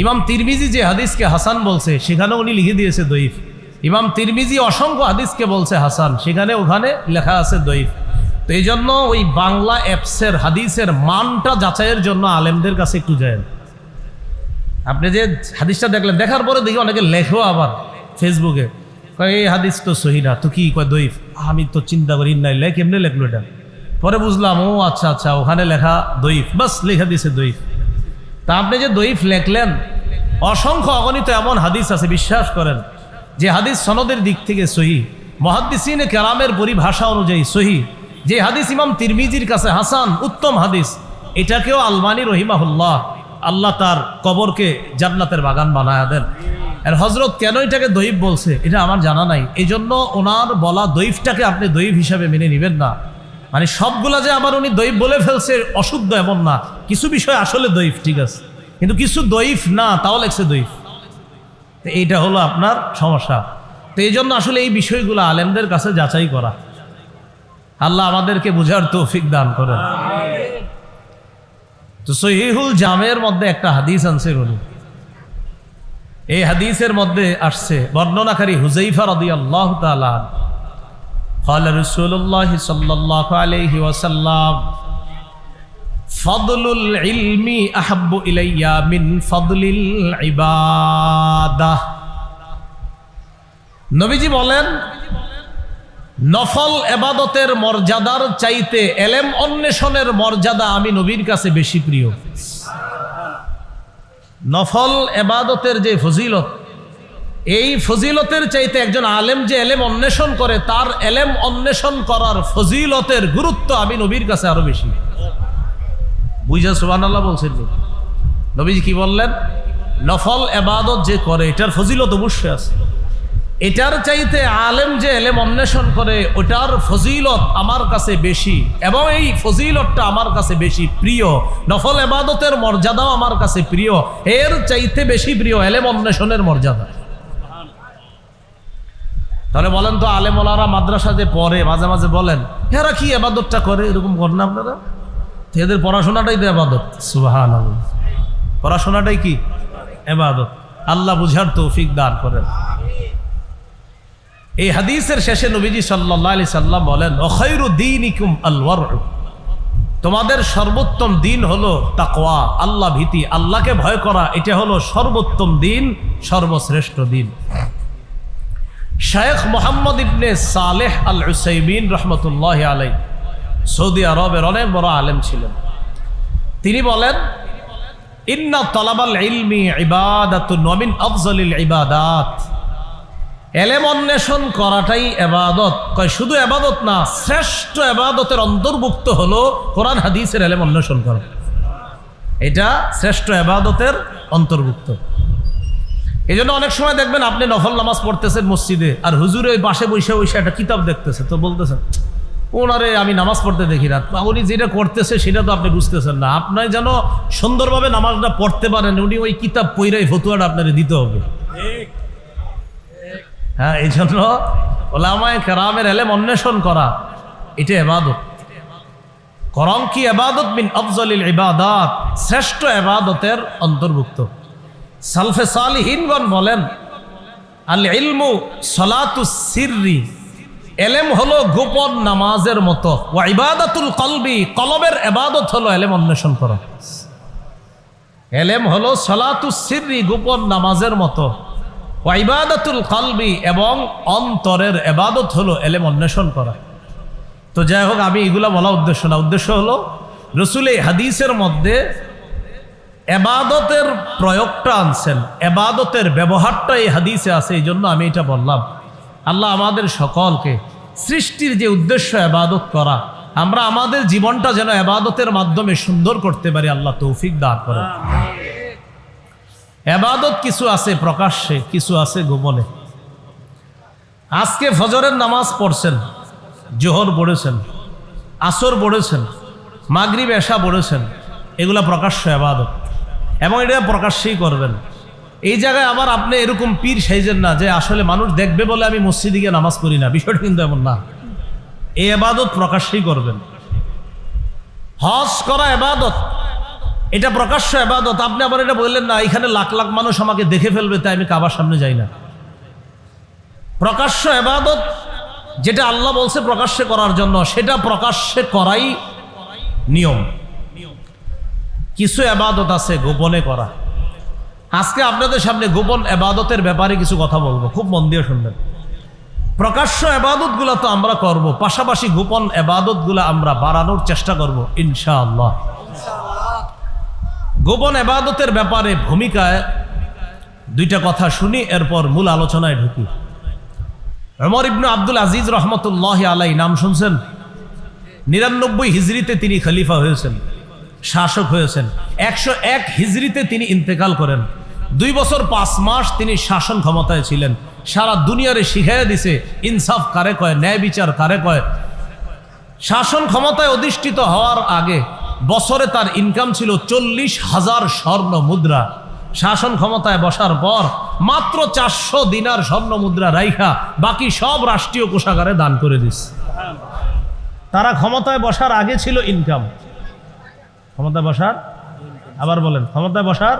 ইমাম তিরমিজি যে হাদিসকে হাসান বলছে সেখানে উনি লিখে দিয়েছে দঈফ। ইমাম তিরমিজি অসংখ্য হাদিসকে বলছে হাসান, সেখানে ওখানে লেখা আছে দঈফ। তো এই জন্য ওই বাংলা অ্যাপসের হাদিসের মানটা যাচাইয়ের জন্য আলেমদের কাছে একটু যায়। আপনি যে হাদিসটা দেখলেন, দেখার পরে দেখি অনেকে লেখো আবার ফেসবুকে, কয় এই হাদিস তো সহি না, তো কি কয় দঈফ। আমি তো চিন্তা করি নাই লেখ এমনি লেখলো এটা, পরে বুঝলাম ও আচ্ছা আচ্ছা ওখানে লেখা দঈফ, বাস লেখা দিছে দঈফ। তা আপনি যে দঈফ লেখলেন, অসংখ্য অগণিত এমন হাদিস আছে বিশ্বাস করেন যে হাদিস সনদের দিক থেকে সহি, মুহাদ্দিসিনে কেরামের পরিভাষা অনুযায়ী সহি, যে হাদিস ইমাম তিরমিজির কাছে হাসান উত্তম হাদিস, এটাকেও আলবানী রহিমাহুল্লাহ আল্লাহ তার কবরকে জান্নাতের বাগান বানায়া দেন। আর হজরত কেন এটাকে দঈফ বলছে এটা আমার জানা নাই, এই জন্য ওনার বলা দঈফটাকে আপনি দঈফ হিসাবে মেনে নেবেন না। মানে সবগুলা যে আবার উনি দঈফ বলে ফেলছে অশুদ্ধ এমন না, কিছু বিষয় আসলে দঈফ ঠিক আছে, কিন্তু কিছু দঈফ না তাও লেখছে দঈফ। তো এইটা হলো আপনার সমস্যা। তো এই জন্য আসলে এই বিষয়গুলো আলেমদের কাছে যাচাই করা। আল্লাহ আমাদেরকে বুঝার তৌফিক দান করেন। তো সহিহুল জামের মধ্যে একটা হাদিস আনছে উনি, এই হাদিসের মধ্যে আসছে বর্ণনাকারী হুযাইফা রাদিয়াল্লাহু তাআলা قال رسول الله صلى الله عليه وسلم فضل العلم احب الي من فضل العباده। নবীজি বলেন নফল ইবাদতের মর্যাদার চাইতে ইলম অন্বেষণের মর্যাদা আমি নবীর কাছে বেশি প্রিয়। নফল ইবাদতের যে ফজিলত, এই ফজিলতের চাইতে একজন আলেম যে এলেম অন্বেষণ করে তার এলেম অন্বেষণ করার ফজিলতের গুরুত্ব আমি নবীর কাছে আরো বেশি। বুঝা সুবহানাল্লাহ বলছেন নবীজি কি বললেন? নফল ইবাদত যে করে এটার ফজিলত অবশ্যই আছে, এটার চাইতে আলেম যে এলেম অন্বেষণ করে ওটার ফজিলত আমার কাছে বেশি, এবং এই ফজিলতটা আমার কাছে বেশি প্রিয়। নফল ইবাদতের মর্যাদাও আমার কাছে প্রিয়, এর চাইতে বেশি প্রিয় এলেম অন্বেষণের মর্যাদা। তাহলে বলেন তো আলেম ওলারা মাদ্রাসা যে পড়ে মাঝে মাঝে বলেন এরা কি ইবাদতটা করে, এরকম করেন না আপনারা? এদের পড়াশোনাটাই তো ইবাদত। সুবহানাল্লাহ, পড়াশোনাটাই কি ইবাদত। আল্লাহ বুঝার তৌফিক দান করেন। এই হাদিসের শেষে নবীজি সাল্লাল্লাহু আলাইহি সাল্লাম বলেন খায়রু দীনিকুম আল ওয়ারউ, তোমাদের সর্বোত্তম দিন হলো তাকওয়া, আল্লাহ ভীতি, আল্লাহকে ভয় করা, এটা হলো সর্বোত্তম দিন, সর্বশ্রেষ্ঠ দিন। শেখ মোহাম্মদ ইবনে সালেহ আল উসাইমিন রহমতুল্লাহি আলাইহি সৌদি আরবের অনেক বড় আলেম ছিলেন। তিনি বলেন ইন্না তালাবাল ইলমি ইবাদাতুন ওয়া মিন আফজালিল ইবাদাত, এলেম অন্বেষণ করাটাই ইবাদত। কয় শুধু ইবাদত না, শ্রেষ্ঠ ইবাদতের অন্তর্ভুক্ত হলো কোরআন হাদিসের এলেম অন্বেষণ করা, এটা শ্রেষ্ঠ ইবাদতের অন্তর্ভুক্ত। এই জন্য অনেক সময় দেখবেন আপনি নফল নামাজ পড়তেছেন মসজিদে, আর হুজুরে ওই পাশে বসে বসে একটা কিতাব দেখতেছে, তো বলতেছেন ওনারে আমি নামাজ পড়তে দেখি না, উনি যেটা করতেছে সেটা তো আপনি বুঝতেছেন না, আপনার যেন সুন্দরভাবে নামাজটা পড়তে পারেন উনি ওই কিতাব পইরাই ফতুয়াটা আপনারে দিতে হবে। হ্যাঁ, এই জন্য ওলামায়ে কেরামের ইলম অন্বেষণ করা এটা ইবাদত। করম কি ইবাদত মিন আফজালিল ইবাদাত, শ্রেষ্ঠ ইবাদতের অন্তর্ভুক্ত। সালফে সালিহিনগণ বলেন আল ইলমু সালাতুস সিররি, ইলম হলো গোপন নামাজের মতো, ওয়া ইবাদাতুল কলবি, কলবের ইবাদত হলো ইলম অন্বেষণ করা। ইলম হলো সালাতুস সিররি, গোপন নামাজের মতো, ওয়া ইবাদাতুল কলবি, এবং অন্তরের ইবাদত হলো ইলম অন্বেষণ করা। তো যাই হোক, আমি এগুলা বলা উদ্দেশ্য না, উদ্দেশ্য হলো রাসূল এই হাদিসের মধ্যে এবাদতের প্রয়োগটা আনছেন, এবাদতের ব্যবহারটা এই হাদিসে আছে, এই জন্য আমি এটা বললাম। আল্লাহ আমাদের সকলকে সৃষ্টির যে উদ্দেশ্য এবাদত করা, আমরা আমাদের জীবনটা যেন এবাদতের মাধ্যমে সুন্দর করতে পারি, আল্লাহ তৌফিক দান করেন। এবাদত কিছু আছে প্রকাশ্যে, কিছু আছে গোপনে। আজকে ফজরের নামাজ পড়ছেন, জোহর পড়েছেন, আসর পড়েছেন, মাগরিব এশা পড়েছেন, এগুলা প্রকাশ্য এবাদত, এবং এটা প্রকাশ্যেই করবেন। এই জায়গায় আবার আপনি এরকম পীর সাইজেন না যে আসলে মানুষ দেখবে বলে আমি মসজিদে গিয়ে নামাজ পড়ি না, বিষয়টা কিন্তু এমন না। এই ইবাদত প্রকাশ্যেই করবেন। হজ করা ইবাদত, এটা প্রকাশ্য ইবাদত। আপনি আবার এটা বললেন না এখানে লাখ লাখ মানুষ আমাকে দেখে ফেলবে তাই আমি কাবার সামনে যাই না। প্রকাশ্য ইবাদত যেটা আল্লাহ বলছে প্রকাশ্যে করার জন্য, সেটা প্রকাশ্যে করাই নিয়ম। কিছু ইবাদত আছে গোপনে করা। আজকে আপনাদের সামনে গোপন ইবাদতের ব্যাপারে কিছু কথা বলবো, খুব মন দিয়ে শুনবেন। প্রকাশ্য ইবাদতগুলো তো আমরা করব, পাশাপাশি গোপন ইবাদতগুলো আমরা বাড়ানোর চেষ্টা করব ইনশাআল্লাহ। গোপন ইবাদতের ব্যাপারে ভূমিকায় দুইটা কথা শুনি, এরপর মূল আলোচনায় ঢুকি। ওমর ইবনে আব্দুল আজিজ রহমতুল্লাহি আলাইহি নাম শুনছেন? 99 হিজরিতে তিনি খলিফা হয়েছেন, শাসক হয়েছেন। 101 হিজরিতে তিনি ইন্তেকাল করেন। 2 বছর 5 মাস তিনি শাসন ক্ষমতায় ছিলেন। সারা দুনিয়ারে শিখাইয়া দিছে ইনসাফ কারে কয়, ন্যায় বিচার কারে কয়। শাসন ক্ষমতায় অধিষ্ঠিত হওয়ার আগে বছরে তার ইনকাম ছিল 40,000 স্বর্ণ মুদ্রা। শাসন ক্ষমতায় বসার পর মাত্র 400 দিনার স্বর্ণ মুদ্রা রাইখা বাকি সব রাষ্ট্রীয় কোষাগারে দান করে দিছে। তারা ক্ষমতায় বসার আগে ছিল ইনকাম, ক্ষমতায় বসার, আবার বলেন, ক্ষমতায় বসার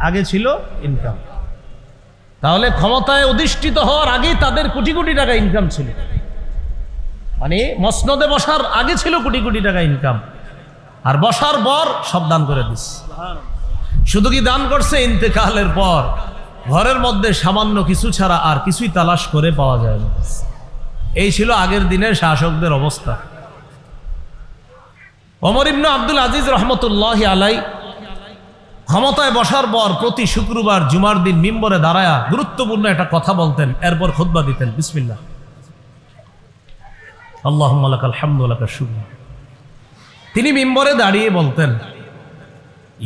আগে ছিল ইনকাম। তাহলে ক্ষমতায় অধিষ্ঠিত হওয়ার আগেই তাদের কোটি কোটি টাকা ইনকাম ছিল, মানে মসনদে বসার আগে ছিল কোটি কোটি টাকা ইনকাম, আর বসার পর সব দান করে দিচ্ছে। শুধু কি দান করছে, ইন্তেকালের পর ঘরের মধ্যে সামান্য কিছু ছাড়া আর কিছুই তালাশ করে পাওয়া যায় না। এই ছিল আগের দিনের শাসকদের অবস্থা। ওমর ইবনে আব্দুল আজিজ রহমতুল্লাহি আলাইহি ক্ষমতায় বসার পর প্রতি শুক্রবার জুমার দিন মিম্বরে দাঁড়ায়া গুরুত্বপূর্ণ একটা কথা বলতেন, এরপর খুতবা দিতেন। বিসমিল্লাহ, আল্লাহুম্মা লাকাল হামদু ওয়া লাকাশ শুকর। তিনি মিম্বরে দাঁড়িয়ে বলতেন,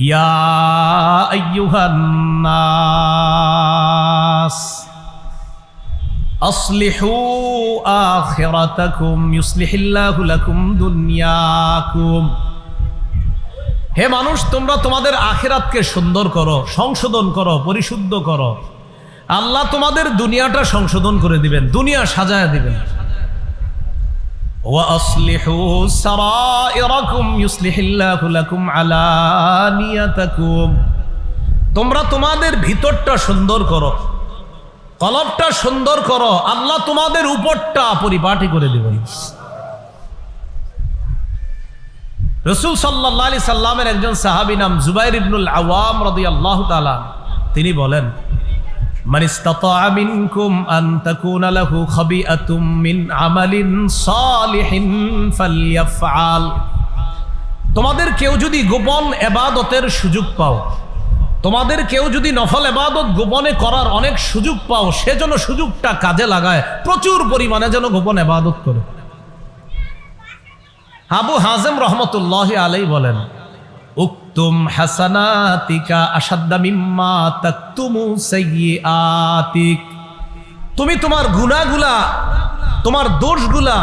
ইয়া আইয়ুহান নাস আসলিহু আখিরাতাকুম ইউসলিহিল্লাহু লাকুম দুনিয়াকুম। হে মানুষ, তোমরা তোমাদের আখিরাতকে সুন্দর করো, সংশোধন করো, পরিশুদ্ধ করো। আল্লাহ তোমাদের দুনিয়াটা সংশোধন করে দিবেন, দুনিয়া সাজায় দিবেন। ওয়া আসলিহু সারাইরাকুম ইউসলিহিল্লাহু লাকুম আলানিয়াতাকুম। তোমরা তোমাদের ভিতরটা সুন্দর করো, কলবটা সুন্দর করো, আল্লাহ তোমাদের উপরটা পরিপাটি করে দিবেন। রাসূল সাল্লাল্লাহু আলাইহি সাল্লামের একজন সাহাবী নাম জুবাইর ইবনুল আওয়াম রাদিয়াল্লাহু তাআলা, তিনি বলেন, মান ইসতাতাআ মিনকুম আন তাকুনা লাহু খাবিআতুম মিন আমালিন সালিহিন ফালইয়াফআল। তোমাদের কেউ যদি গোপন ইবাদতের সুযোগ পাও, তোমাদের কেউ যদি নফল ইবাদত গোপনে করার অনেক সুযোগ পাও, সেজন্য সুযোগটা কাজে লাগায় প্রচুর পরিমাণে যেন গোপন ইবাদত করে। আবু হাজেম রহমতুল্লাহি আলাইহি বলেন, উকতুম হাসানাতিকা আশাদ্দা মিম্মা তাকতুমু সাইয়্যাতিক। তুমি তোমার গুনাহগুলা, তোমার দোষগুলা,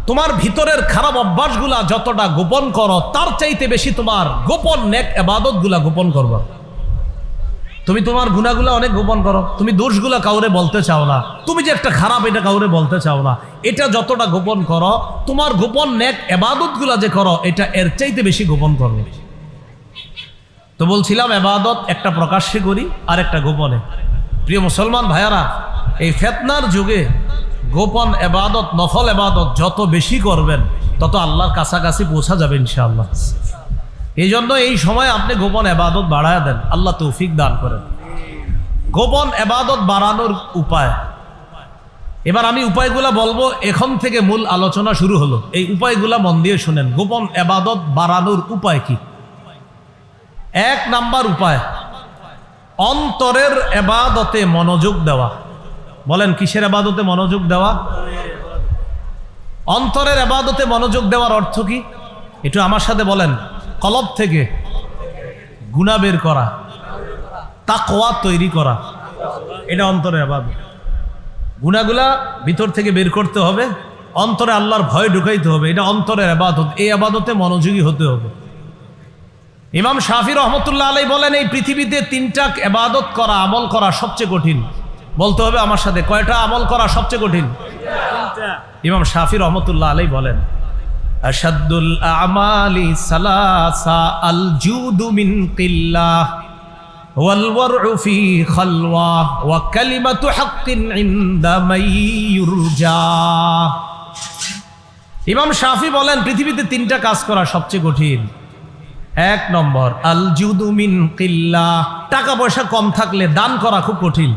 তোমার ভিতরের খারাপ অভ্যাসগুলা যতটা গোপন করো, তার চাইতে বেশি তোমার গোপন নেক ইবাদতগুলা গোপন করবা। তুমি তোমার গুনাহগুলা অনেক গোপন করো, তুমি দোষগুলা কাউরে বলতে চাও না, তুমি যে একটা খারাপ এটা কাউরে বলতে চাও না, এটা যতটা গোপন করো, তোমার গোপন নেক ইবাদতগুলা যে করো এটা এর চাইতে বেশি গোপন করবে। তো বলছিলাম ইবাদত একটা প্রকাশ্যে করি আর একটা গোপনে। প্রিয় মুসলমান ভাইয়ারা, এই ফিতনার যুগে গোপন ইবাদত, নফল ইবাদত যত বেশি করবেন তত আল্লাহর কাছাকাছি পৌঁছা যাবে ইনশাআল্লাহ। এই জন্য এই সময় আপনি গোপন ইবাদত বাড়ায় দেন, আল্লাহ তৌফিক দান করেন। গোপন ইবাদত বাড়ানোর উপায়, এবার আমি উপায়গুলা বলবো, এখন থেকে মূল আলোচনা শুরু হলো। এই উপায়গুলা মন দিয়ে শুনেন। গোপন ইবাদত বাড়ানোর উপায় কি? 1 নাম্বার উপায়, অন্তরের ইবাদতে মনোযোগ দেওয়া। বলেন, কিসের ইবাদতে মনোযোগ দেওয়া? অন্তরের ইবাদতে মনোযোগ দেওয়ার অর্থ কি? একটু আমার সাথে বলেন। কলব থেকে গুনাহ বের করা, তাকওয়া তৈরি করা, এটা অন্তরের ইবাদত। গুনাহগুলা ভিতর থেকে বের করতে হবে, অন্তরে আল্লাহর ভয় ঢুকাইতে হবে, এটা অন্তরের ইবাদত। এই ইবাদতে মনোযোগী হতে হবে। ইমাম শাফি রহমতুল্লাহ আলাইহি বলেন, এই পৃথিবীতে 3টা ইবাদত করা, আমল করা সবচেয়ে কঠিন। বলতে হবে আমার সাথে, কয়টা আমল করা সবচেয়ে কঠিন? 3টা। ইমাম শাফি রহমতুল্লাহ আলাইহি বলেন, আশাদ্দুল আমালি সালাসা আল জুদু মিন কিল্লাহ ওয়াল ওয়ারউ ফি খালওয়া ওয়া কালিমাতু হাক্কিন ইনদা মান ইউরজা। ইমাম শাফি বলেন পৃথিবীতে তিনটা কাজ করা সবচেয়ে কঠিন। এক নম্বর আল জুদু মিন কিল্লাহ, টাকা পয়সা কম থাকলে দান করা খুব কঠিন।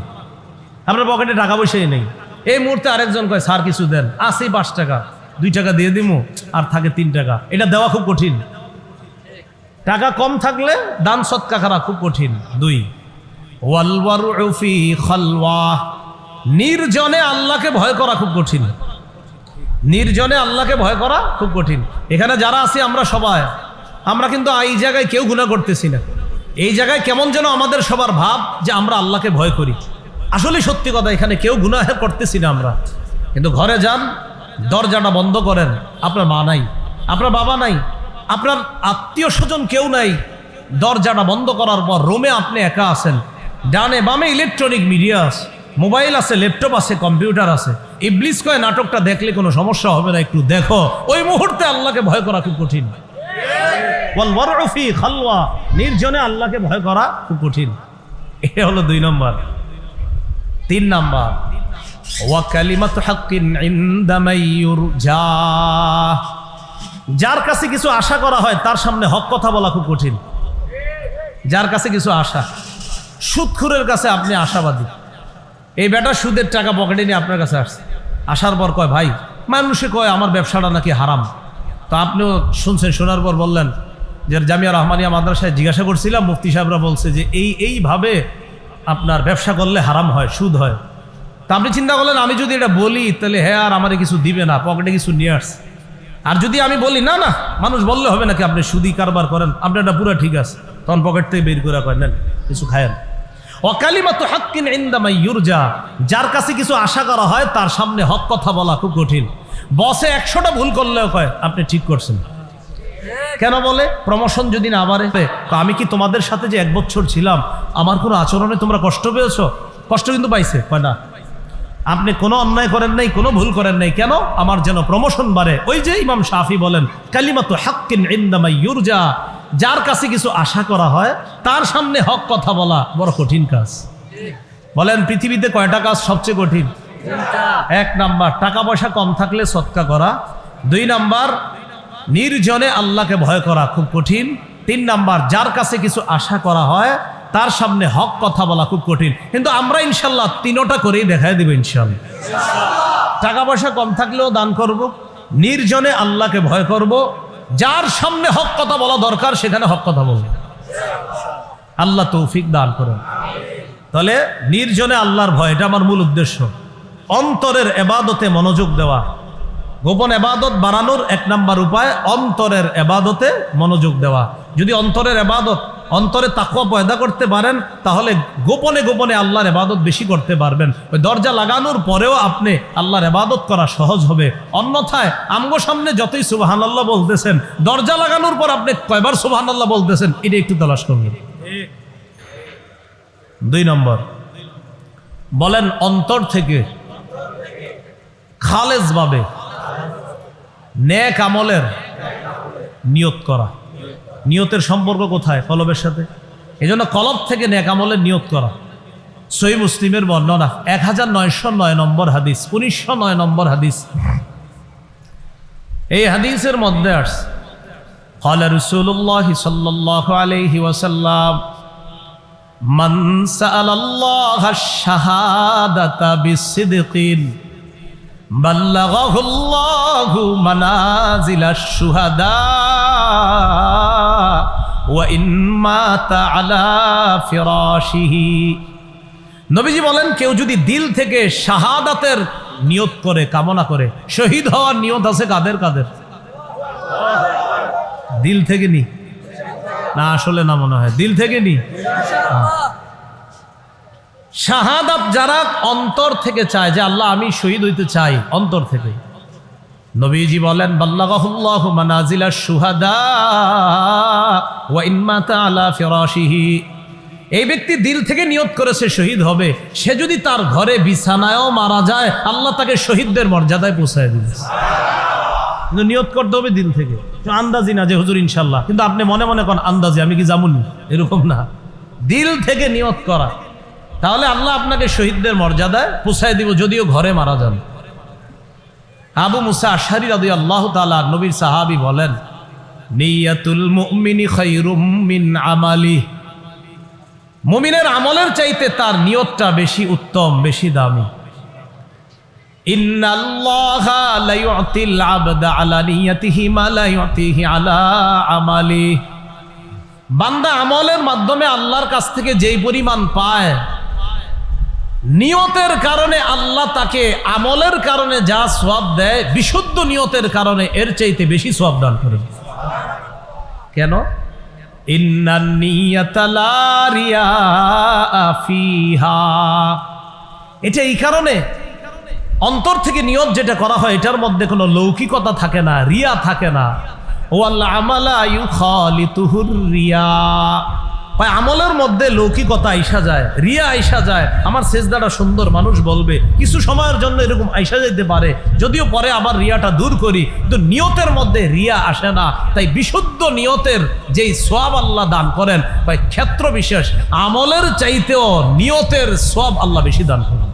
আপনার পকেটে টাকা পয়সাই নেই, এই মুহূর্তে আরেকজন কয় স্যার কিছু দেন, আসি 5 টাকা, 2 টাকা দিয়ে দিমু, আর থাকে 3 টাকা, এটা দেওয়া খুব কঠিন। টাকা কম থাকলে দান সৎকা করা খুব কঠিন। 2 ওয়াল ওয়ারউ ফি খালওয়া, নির্জনে আল্লাহকে ভয় করা খুব কঠিন। নির্জনে আল্লাহকে ভয় করা খুব কঠিন। এখানে যারা আছি আমরা সবাই, আমরা কিন্তু এই জায়গায় কেউ গুনাহ করতেছি না। এই জায়গায় কেমন যেন আমাদের সবার ভাব যে আমরা আল্লাহকে ভয় করি। আসলে সত্যি কথা, এখানে কেউ গুনাহ করতেছি না আমরা। কিন্তু ঘরে যান, দরজাটা বন্ধ করেন, আপনার মা নাই, আপনার বাবা নাই, আপনার আত্মীয় স্বজন কেউ নাই। দরজাটা বন্ধ করার পর রুমে আপনি একা আছেন, ডানে বামে ইলেকট্রনিক মিডিয়া আছে, মোবাইল আছে, ল্যাপটপ আছে, কম্পিউটার আছে। ইবলিস কয় নাটকটা দেখলে কোনো সমস্যা হবে না, একটু দেখো। ওই মুহূর্তে আল্লাহকে ভয় করা খুব কঠিন। ওয়াল ওয়ারউ ফি খালওয়া, নির্জনে আল্লাহকে ভয় করা খুব কঠিন। এটা হলো 2 নম্বর। 3 নম্বর ওয়া কালিমাতু হাক্কিন ইনদা মান ইউরজা, যার কাছে কিছু আশা করা হয় তার সামনে হক কথা বলা খুব কঠিন। যার কাছে কিছু আশা, সুদখোরের কাছে আপনি আশাবাদী, এই বেটা সুদের টাকা পকেটে নিয়ে আপনার কাছে আসছে, আসার পর কয় ভাই, মানুষে কয় আমার ব্যবসাটা নাকি হারাম। তো আপনিও শুনছেন, শোনার পর বললেন যে জামিয়া রহমানিয়া মাদ্রাসায় জিজ্ঞাসা করছিলাম, মুফতি সাহেবরা বলছে যে এইভাবে আপনার ব্যবসা করলে হারাম হয়, সুদ হয়। তা আপনি চিন্তা করলেন আমি যদি এটা বলি তাহলে হ্যাঁ আর আমারে কিছু দিবে না, পকেটে কিছু নিয়ে আসছে। আর যদি আমি বলি না না, মানুষ বললে হবে নাকি আপনি সুদি কারবার করেন, আপনার এটা পুরো ঠিক আছে, তখন পকেট থেকে বের করে কয় নেন কিছু খায়েন। ওয়া কালিমাতু হাক্কিন ইনদা মান ইউরজা, যার কাছে কিছু আশা করা হয় তার সামনে হক কথা বলা খুব কঠিন। বসে 100টা ভুল করলেও কয় আপনি ঠিক করছেন। কেন বলে? প্রমোশন যদি না বাড়ে, আমি কি তোমাদের সাথে যে 1 বছর ছিলাম আমার কোনো আচরণে তোমরা কষ্ট পেয়েছো? কষ্ট কিন্তু পাইছে, কয় না, আপনি কোনো অন্যায় করেন নাই, কোনো ভুল করেন নাই, কেন? আমার যেন প্রমোশন বাড়ে। ওই যে ইমাম শাফি বলেন কালিমাতু হাক্কিন ইনদা মান ইউরজা, যার কাছে কিছু আশা করা হয় তার সামনে হক কথা বলা বড় কঠিন কাজ। বলেন পৃথিবীতে কয়টা কাজ সবচেয়ে কঠিন? 1 নাম্বার টাকা পয়সা কম থাকলে সদকা করা। 2 নাম্বার নির্জনে আল্লাহকে ভয় করা খুব কঠিন। 3 নাম্বার যার কাছে কিছু আশা করা হয় তার সামনে হক কথা বলা খুব কঠিন। কিন্তু আমরা ইনশাল্লাহ 3টা করেই দেখাই দেব ইনশাল্লাহ। টাকা পয়সা কম থাকলেও দান করব, নির্জনে আল্লাহকে ভয় করব, যার সামনে হক কথা বলা দরকার সেখানে হক কথা বলব। আল্লাহ তৌফিক দান করেন। তাহলে নির্জনে আল্লাহর ভয়, এটা আমার মূল উদ্দেশ্য। অন্তরের ইবাদতে মনোযোগ দেওয়া, গোপন ইবাদত বাড়ানোর 1 নাম্বার উপায় অন্তরের ইবাদতে মনোযোগ দেওয়া। যদি অন্তরের ইবাদত, অন্তরে তাকওয়া পয়দা করতে পারেন তাহলে গোপনে গোপনে আল্লাহর ইবাদত বেশি করতে পারবেন। ওই দরজা লাগানোর পরেও আপনি আল্লাহর ইবাদত করা সহজ হবে। অন্যথায় আমগো সামনে যতই সুবহানাল্লাহ বলতেছেন, দরজা লাগানোর পর আপনি কয়বার সুবহানাল্লাহ বলতেছেন এটা একটু তালাশ করবেন। 2 নম্বর বলেন অন্তর থেকে খালেস ভাবে নেক আমলের নিয়ত করা। নিয়তের সম্পর্ক কোথায়? কলবের সাথে। এজন্য কলব থেকে নেক আমলের নিয়ত করা। সহিহ মুসলিমের বর্ণনা 1909 নম্বর হাদিস, 1909 নম্বর হাদিস। এই হাদিসের মধ্যে আসছে ক্বালা রাসূলুল্লাহ সাল্লাল্লাহু আলাইহি ওয়াসাল্লাম মান সাআলাল্লাহা আশ-শাহাদাতা বিসিদকিন বাল্লাগাহুল্লাহু মানাজিলাশ শুহাদা ওয়া ইন মাতা আলা ফিরাশিহি। নবীজি বলেন কেউ যদি দিল থেকে শাহাদাতের নিয়ত করে, কামনা করে, শহীদ হওয়ার নিয়ত আছে কাদের কাদের? দিল থেকে নি না, আসলে না মনে হয় দিল থেকে নি। শাহাদাত যারা অন্তর থেকে চায় যে আল্লাহ আমি শহীদ হইতে চাই, অন্তর থেকে, নবীজি বলেন বাল্লাগাহুল্লাহু মানাজিলাশ শুহাদা ওয়া ইন মাতা আলা ফিরাশিহি। এই ব্যক্তি দিল থেকে নিয়ত করেছে শহীদ হবে, সে যদি তার ঘরে বিছানায়ও মারা যায় আল্লাহ তাকে শহীদদের মর্যাদায় পৌঁছায় দিবে। কিন্তু নিয়ত করতে হবে দিল থেকে। আন্দাজি না যে হুজুর ইনশাল্লাহ, কিন্তু আপনি মনে মনে করেন আন্দাজি আমি কি যাবনি, এরকম না, দিল থেকে নিয়ত করা। তাহলে আল্লাহ আপনাকে শহীদদের মর্যাদায় পৌঁছায় দিব, যদিও ঘরে মারা যান। আবু মুসা আশআরী রাদিয়াল্লাহু তাআলা নবীর সাহাবী বলেন, নিয়াতুল মুমিনি খায়রুম মিন আমালি, মুমিনের আমলের চাইতে তার নিয়তটা বেশি উত্তম, বেশি দামি। ইন্নাল্লাহা লা ইউতিল আবদা আলা নিয়াতিহি মা লা ইউতিহি আলা আমালি, বান্দা আমলের মাধ্যমে আল্লাহর কাছ থেকে যেই পরিমাণ পায়, নিয়তের কারণে আল্লাহ তাকে আমলের কারণে যা সওয়াব দেয়, বিশুদ্ধ নিয়তের কারণে এর চাইতে বেশি সওয়াব দান করেন। কেন? ইন্নান নিয়াতা লা রিয়া ফিহা, এটা এই কারণে অন্তর থেকে নিয়ত যেটা করা হয় এটার মধ্যে কোনো লৌকিকতা থাকে না, রিয়া থাকে না। ওয়াল আমালা ইউখালিতুহুর রিয়া, আমলের মধ্যে লৌকিকতা আইসা যায়, রিয়া আইসা যায়। আমার সেজদাটা সুন্দর, মানুষ বলবে, কিছু সময়ের জন্য এরকম আইসা যেতে পারে, যদিও পরে আবার রিয়াটা দূর করি, কিন্তু নিয়তের মধ্যে রিয়া আসে না। তাই বিশুদ্ধ নিয়তের যেই সওয়াব আল্লাহ দান করেন, ভাই ক্ষেত্র বিশেষ আমলের চাইতেও নিয়তের সওয়াব আল্লাহ বেশি দান করেন।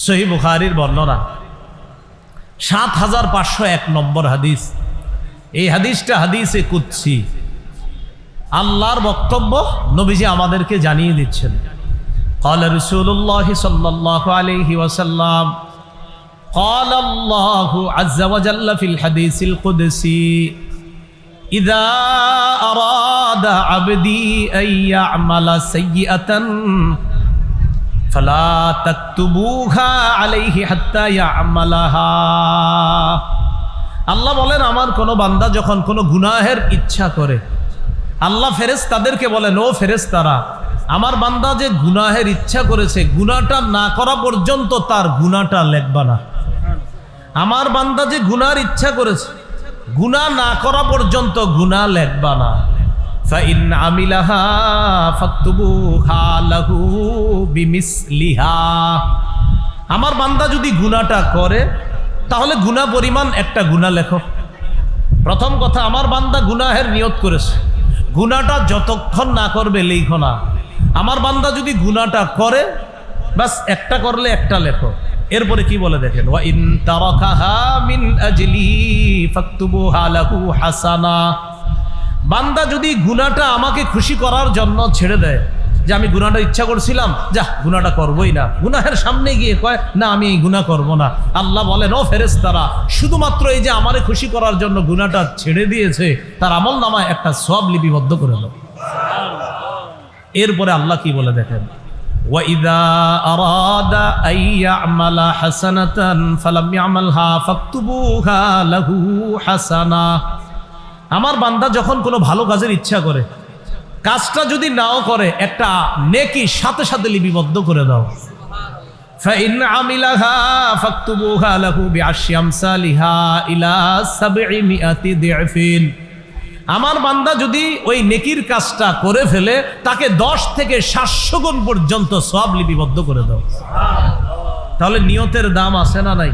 সহিহ বুখারীর বর্ণনা ৭৫০১ নম্বর হাদিস। এই হাদিসটা হাদিসে কুদসি, আল্লাহর বক্তব্য নবীজি আমাদেরকে জানিয়ে দিচ্ছেন। قال رسول الله صلى الله عليه وسلم قال الله عز وجل في الحديث القدسي إذا أراد عبدي أن يعمل سيئة فلا تكتبوها عليه حتى يعملها। আল্লাহ বলেন, আমার কোন বান্দা যখন কোনো গুনাহের ইচ্ছা করে, আল্লাহ ফেরেশতাদেরকে বলেন, ও ফেরেশতারা, আমার বান্দা যে গুনাহের ইচ্ছা করেছে, গুনাহটা না করা পর্যন্ত তার গুনাহটা লিখবা না। আমার বান্দা যে গুনার ইচ্ছা করেছে, গুনাহ না করা পর্যন্ত গুনাহ লিখবা না। ফাইন আমিলাহা ফাকতুবুহা লাহু বিমিসলিহা, আমার বান্দা যদি গুনাহটা করে তাহলে গুনাহ পরিমাণ একটা গুনাহ লেখো। প্রথম কথা, আমার বান্দা গুনাহের নিয়ত করেছে, গুনাহটা যতক্ষণ না করবে লিখো না। আমার বান্দা যদি গুনাহটা করে, বাস একটা করলে একটা লেখো। এরপরে কি বলে দেখেন, ওয়া ইন তারাকাহা মিন আজলি ফাকতুবুহা লাহু হাসানা, বান্দা যদি গুনাহটা আমাকে খুশি করার জন্য ছেড়ে দেয়, যে আমি গুনাহটা ইচ্ছা করছিলাম, যা গুনাহটা করবই না, গুনাহের সামনে গিয়ে কয় না আমি এই গুনাহ করব না, আল্লাহ বলেন, ও ফেরেশতারা, শুধুমাত্র এই যে আমারে খুশি করার জন্য গুনাহটা ছেড়ে দিয়েছে, তার আমল নামায় একটা সওয়াব লিপিবদ্ধ করে দাও। এরপরে আল্লাহ কি বলে দেখেন, ওয়া ইযা আরাদা আইয়ামালা হাসানাতান ফালাম ইয়ামালহা ফাকতুবুহা লাহু হাসানা, আমার বান্দা যখন কোনো ভালো কাজের ইচ্ছা করে, কাজটা যদি নাও করে, একটা নেকি সাথে সাথে লিপিবদ্ধ করে দাও। ফাইন আমিলাহা ফাকতুবুহা লাহু বিআশরি আমসালিহা ইলা ৭০০ দিফিন, আমার বান্দা যদি ওই নেকির কাজটা করে ফেলে, তাকে ১০ থেকে ৭০০ গুণ পর্যন্ত সওয়াব লিপিবদ্ধ করে দাও। তাহলে নিয়তের দাম আছে না নাই?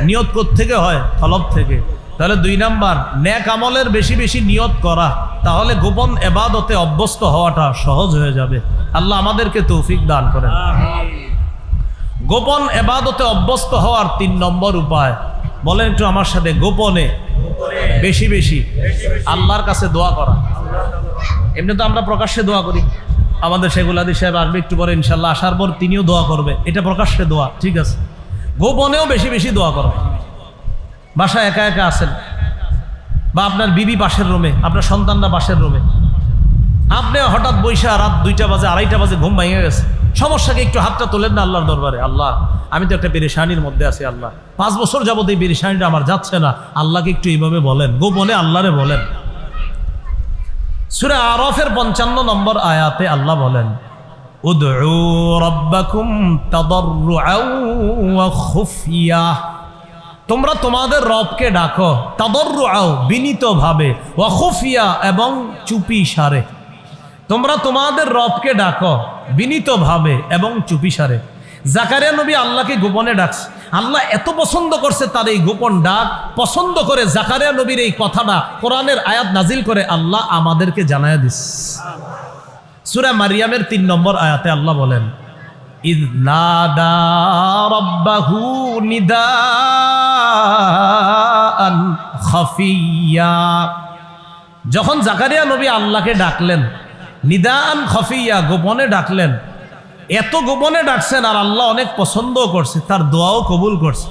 নিয়ত কোত্থেকে হয়? তলব থেকে। তাহলে ২ নাম্বার, নেক আমলের বেশি বেশি নিয়ত করা, তাহলে গোপন ইবাদতে অভ্যস্ত হওয়াটা সহজ হয়ে যাবে। আল্লাহ আমাদেরকে তৌফিক দান করেন। গোপন ইবাদতে অভ্যস্ত হওয়ার ৩ নম্বর উপায়, বলেন একটু আমার সাথে, গোপনে বেশি বেশি আল্লাহর কাছে দোয়া করা। এমনি তো আমরা প্রকাশ্যে দোয়া করি, আমাদের শেখুল সাহেব আসবে একটু পরে ইনশাল্লাহ, আসার পর তিনিও দোয়া করবে, এটা প্রকাশ্যে দোয়া, ঠিক আছে। গোপনেও বেশি বেশি দোয়া করা। বাসায় একা একা আছেন, বা আপনার বিবি পাশের রুমে, আপনার সন্তানরা পাশের রুমে, আপনি হঠাৎ বৈশা রাত ২টা বাজে ২:৩০ বাজে ঘুম ভেঙে গেছে, সমস্যাকে একটু হাতটা তোলেন না আল্লাহর দরবারে, আল্লাহ আমি তো একটা পেরেশানির মধ্যে আছি, আল্লাহ ৫ বছর যাবত এই পেরেশানিটা আমার যাচ্ছে না, আল্লাহকে একটু এইভাবে বলেন, গোপনে আল্লাহরে বলেন। সূরা আরাফের ৫৫ নম্বর আয়াতে আল্লাহ বলেন, উদউ রাব্বাকুম তাদাররুআও ওয়া খুফিয়া, তোমরা তোমাদের রবকে ডাকো, তাদাররুআও বিনীতভাবে, ওয়া খুফিয়া এবং চুপি সারে। তোমরা তোমাদের রবকে ডাকো বিনীতভাবে এবং চুপি সারে। জাকারিয়া নবী আল্লাহকে গোপনে ডাকছে, আল্লাহ এত পছন্দ করছে তার এই গোপন ডাক, পছন্দ করে জাকারিয়া নবীর এই কথাটা কোরআনের আয়াত নাজিল করে আল্লাহ আমাদেরকে জানায়া দিস। সূরা মারিয়ামের ৩ নম্বর আয়াতে আল্লাহ বলেন, ইয নাদা রাব্বাহু নিদাআন খাফিয়্যা। যখন জাকারিয়া নবী আল্লাহকে ডাকলেন, নিদাআন খাফিয়্যা, গোপনে ডাকলেন। এত গোপনে ডাকছেন আর আল্লাহ অনেক পছন্দও করছে, তার দোয়াও কবুল করছে।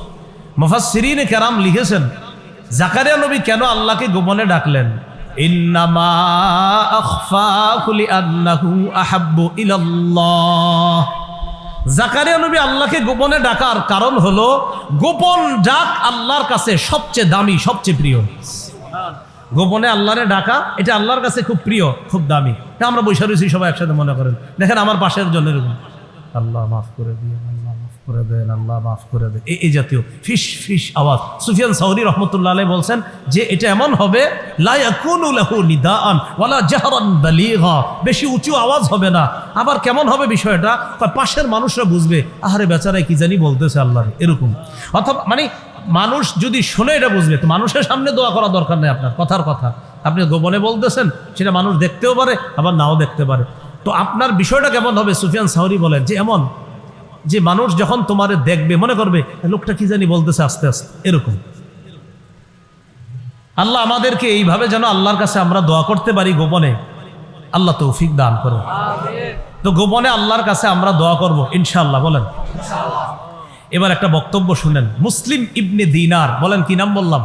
মুফাসসিরিনে কেরাম লিখেছেন জাকারিয়া নবী কেন আল্লাহকে গোপনে ডাকলেন, ইন্নামা আখফাহু লিআন্নাহু আহাব্বু ইলাল্লাহ। জাকারিয়া নবী আল্লাহকে গোপনে ডাকার কারণ হলো গোপন ডাক আল্লাহর কাছে সবচেয়ে দামি, সবচেয়ে প্রিয়। গোপনে আল্লাহরে ডাকা এটা আল্লাহর কাছে খুব প্রিয়, খুব দামি। আমরা বসে রয়েছি সবাই একসাথে, মনে করেন দেখেন আমার পাশের জন্য এরকম আল্লাহ মাফ করে দিন, আল্লাহ মাফ করে দেন, আল্লাহ মাফ করে দেন, এই জাতীয় ফিস ফিস আওয়াজ। সুফিয়ান সাউরি রহমতুল্লাহ আলাইহি বলছেন যে এটা এমন হবে লা ইয়াকুনু লাহু নিদাআন ওয়ালা জাহরান বালিগা, বেশি উঁচু আওয়াজ হবে না। আবার কেমন হবে বিষয়টা, পাশের মানুষরা বুঝবে আহারে বেচারাই কি জানি বলতেছে আল্লাহর, এরকম। অথবা মানে মানুষ যদি শুনে এটা বুঝবে। তো মানুষের সামনে দোয়া করা দরকার নেই, আপনার কথার কথা আপনি গোপনে বলতেছেন, সেটা মানুষ দেখতেও পারে আবার নাও দেখতে পারে। তো আপনার বিষয়টা কেমন হবে, সুফিয়ান সাউরি বলেন যে এমন যে মানুষ যখন তোমারে দেখবে মনে করবে লোকটা কি জানি বলতেছে আস্তে আস্তে, এরকম। আল্লাহ আমাদেরকে এইভাবে যেন আল্লাহর কাছে আমরা দোয়া করতে পারি গোপনে, আল্লাহ তৌফিক দান করুন। তো গোপনে আল্লাহর কাছে আমরা দোয়া করব ইনশাআল্লাহ, বলেন এবার একটা বক্তব্য শুনেন। মুসলিম ইবনে দিনার, বলেন কি নাম বললাম,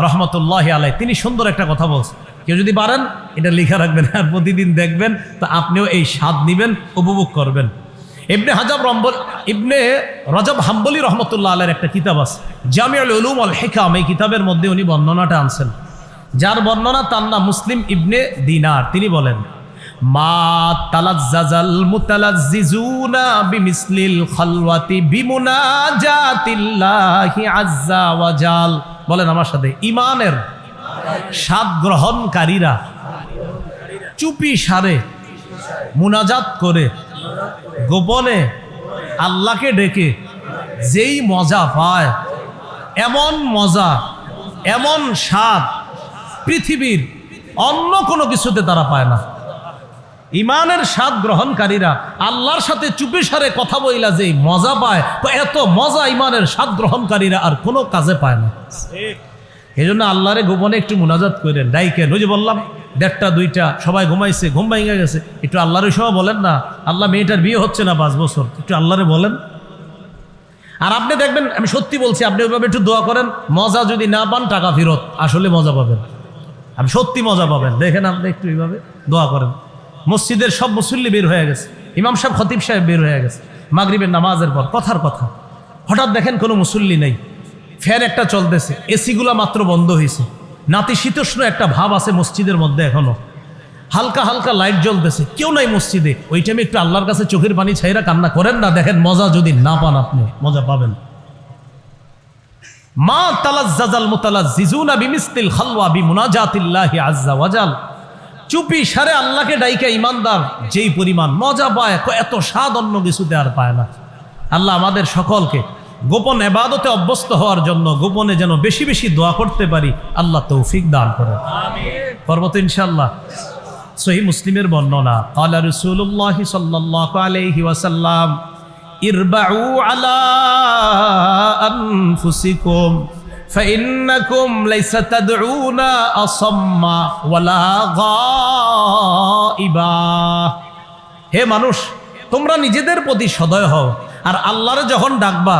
রহমতুল্লাহি আলাইহি, তিনি সুন্দর একটা কথা বলছেন। কেউ যদি পারেন এটা লিখে রাখবেন আর প্রতিদিন দেখবেন, তো আপনিও এই স্বাদ নিবেন, উপভোগ করবেন। ইবনে রজব হাম্বলি রহমতুল্লাহ আলাইহির একটা কিতাব আছে জামিউল উলুম ওয়াল হিকাম, এই কিতাবের মধ্যে উনি বর্ণনাটা আনছেন, যার বর্ণনা তার নাম মুসলিম ইবনে দিনার। তিনি বলেন, মা তালাজ্জাজাল মুতালাজ্জিজুনা বিমিসলিল খালওয়াতি বিমুনাজাতিল্লাহি আযজা ওয়া জাল। বলেন আমার সাথে, ঈমানের স্বাদ গ্রহণকারীরা চুপি সারে মুনাজাত করে গোপনে আল্লাহকে ডেকে যেই মজা পায়, এমন মজা, এমন স্বাদ পৃথিবীর অন্য কোনো কিছুতে তারা পায় না। ঈমানের স্বাদ গ্রহণকারীরা আল্লাহর সাথে চুপি সারে কথা বইলা যেই মজা পায়, তো এত মজা ঈমানের স্বাদ গ্রহণকারীরা আর কোনো কাজে পায় না। এই জন্য আল্লাহরে গোপনে একটু মুনাজাত করেন, ডাইকেন। ওই যে বললাম 1টা 2টা সবাই ঘুমাইছে, ঘুম ভেঙে গেছে, একটু আল্লাহরে সহ বলেন না, আল্লাহ মেয়েটার বিয়ে হচ্ছে না 5 বছর, একটু আল্লাহরে বলেন। আর আপনি দেখবেন, আমি সত্যি বলছি, আপনি ওইভাবে একটু দোয়া করেন, মজা যদি না পান টাকা ফেরত, আসলে মজা পাবেন, আপনি সত্যি মজা পাবেন। দেখেন আপনি একটু এইভাবে দোয়া করেন। মসজিদের সব মুসল্লি বের হয়ে গেছে, ইমাম সাহেব খতিব সাহেব বের হয়ে গেছে মাগরিবের নামাজের পর, কথার কথা। হঠাৎ দেখেন কোনো মুসল্লি নেই, ফ্যান একটা চলতেছে, এসিগুলা মাত্র বন্ধ হয়েছে, নাতিশীতোষ্ণ একটা ভাব আছে মসজিদের মধ্যে, এখনো হালকা হালকা লাইট জ্বলতেছে, কেউ নাই মসজিদে। ওই টাইমে একটু আল্লাহর কাছে চোখের পানি ছাইরা কান্না করেন না, দেখেন মজা যদি না পান আপনি, মজা পাবেন। মা তালাজ্জাজাল মুতালাজ্জিজুনা বিমিসলিল খালওয়া বিমুনাজাতিল্লাহি আযজা ওয়া জাল। চুপি সারে আল্লাহকে ডাইকা ইমানদার যেই পরিমাণ মজা পায়, এত স্বাদ অন্য কিছুতে আর পায় না। আল্লাহ আমাদের সকলকে গোপন ইবাদতে অভ্যস্ত হওয়ার জন্য গোপনে যেন বেশি বেশি দোয়া করতে পারি, আল্লাহ তৌফিক দান করেন। আমিন। করব তো ইনশাআল্লাহ। সহিহ মুসলিমের বর্ণনা, ক্বালা রাসূলুল্লাহ সাল্লাল্লাহু আলাইহি ওয়াসাল্লাম, ইরবাউ আলা আনফুসিকুম ফাইন্নাকুম লাইসা তাদউনা আসাম্মা ওয়ালা গায়বা। হে মানুষ, তোমরা নিজেদের প্রতি সদয় হও, আর আল্লাহরে যখন ডাকবা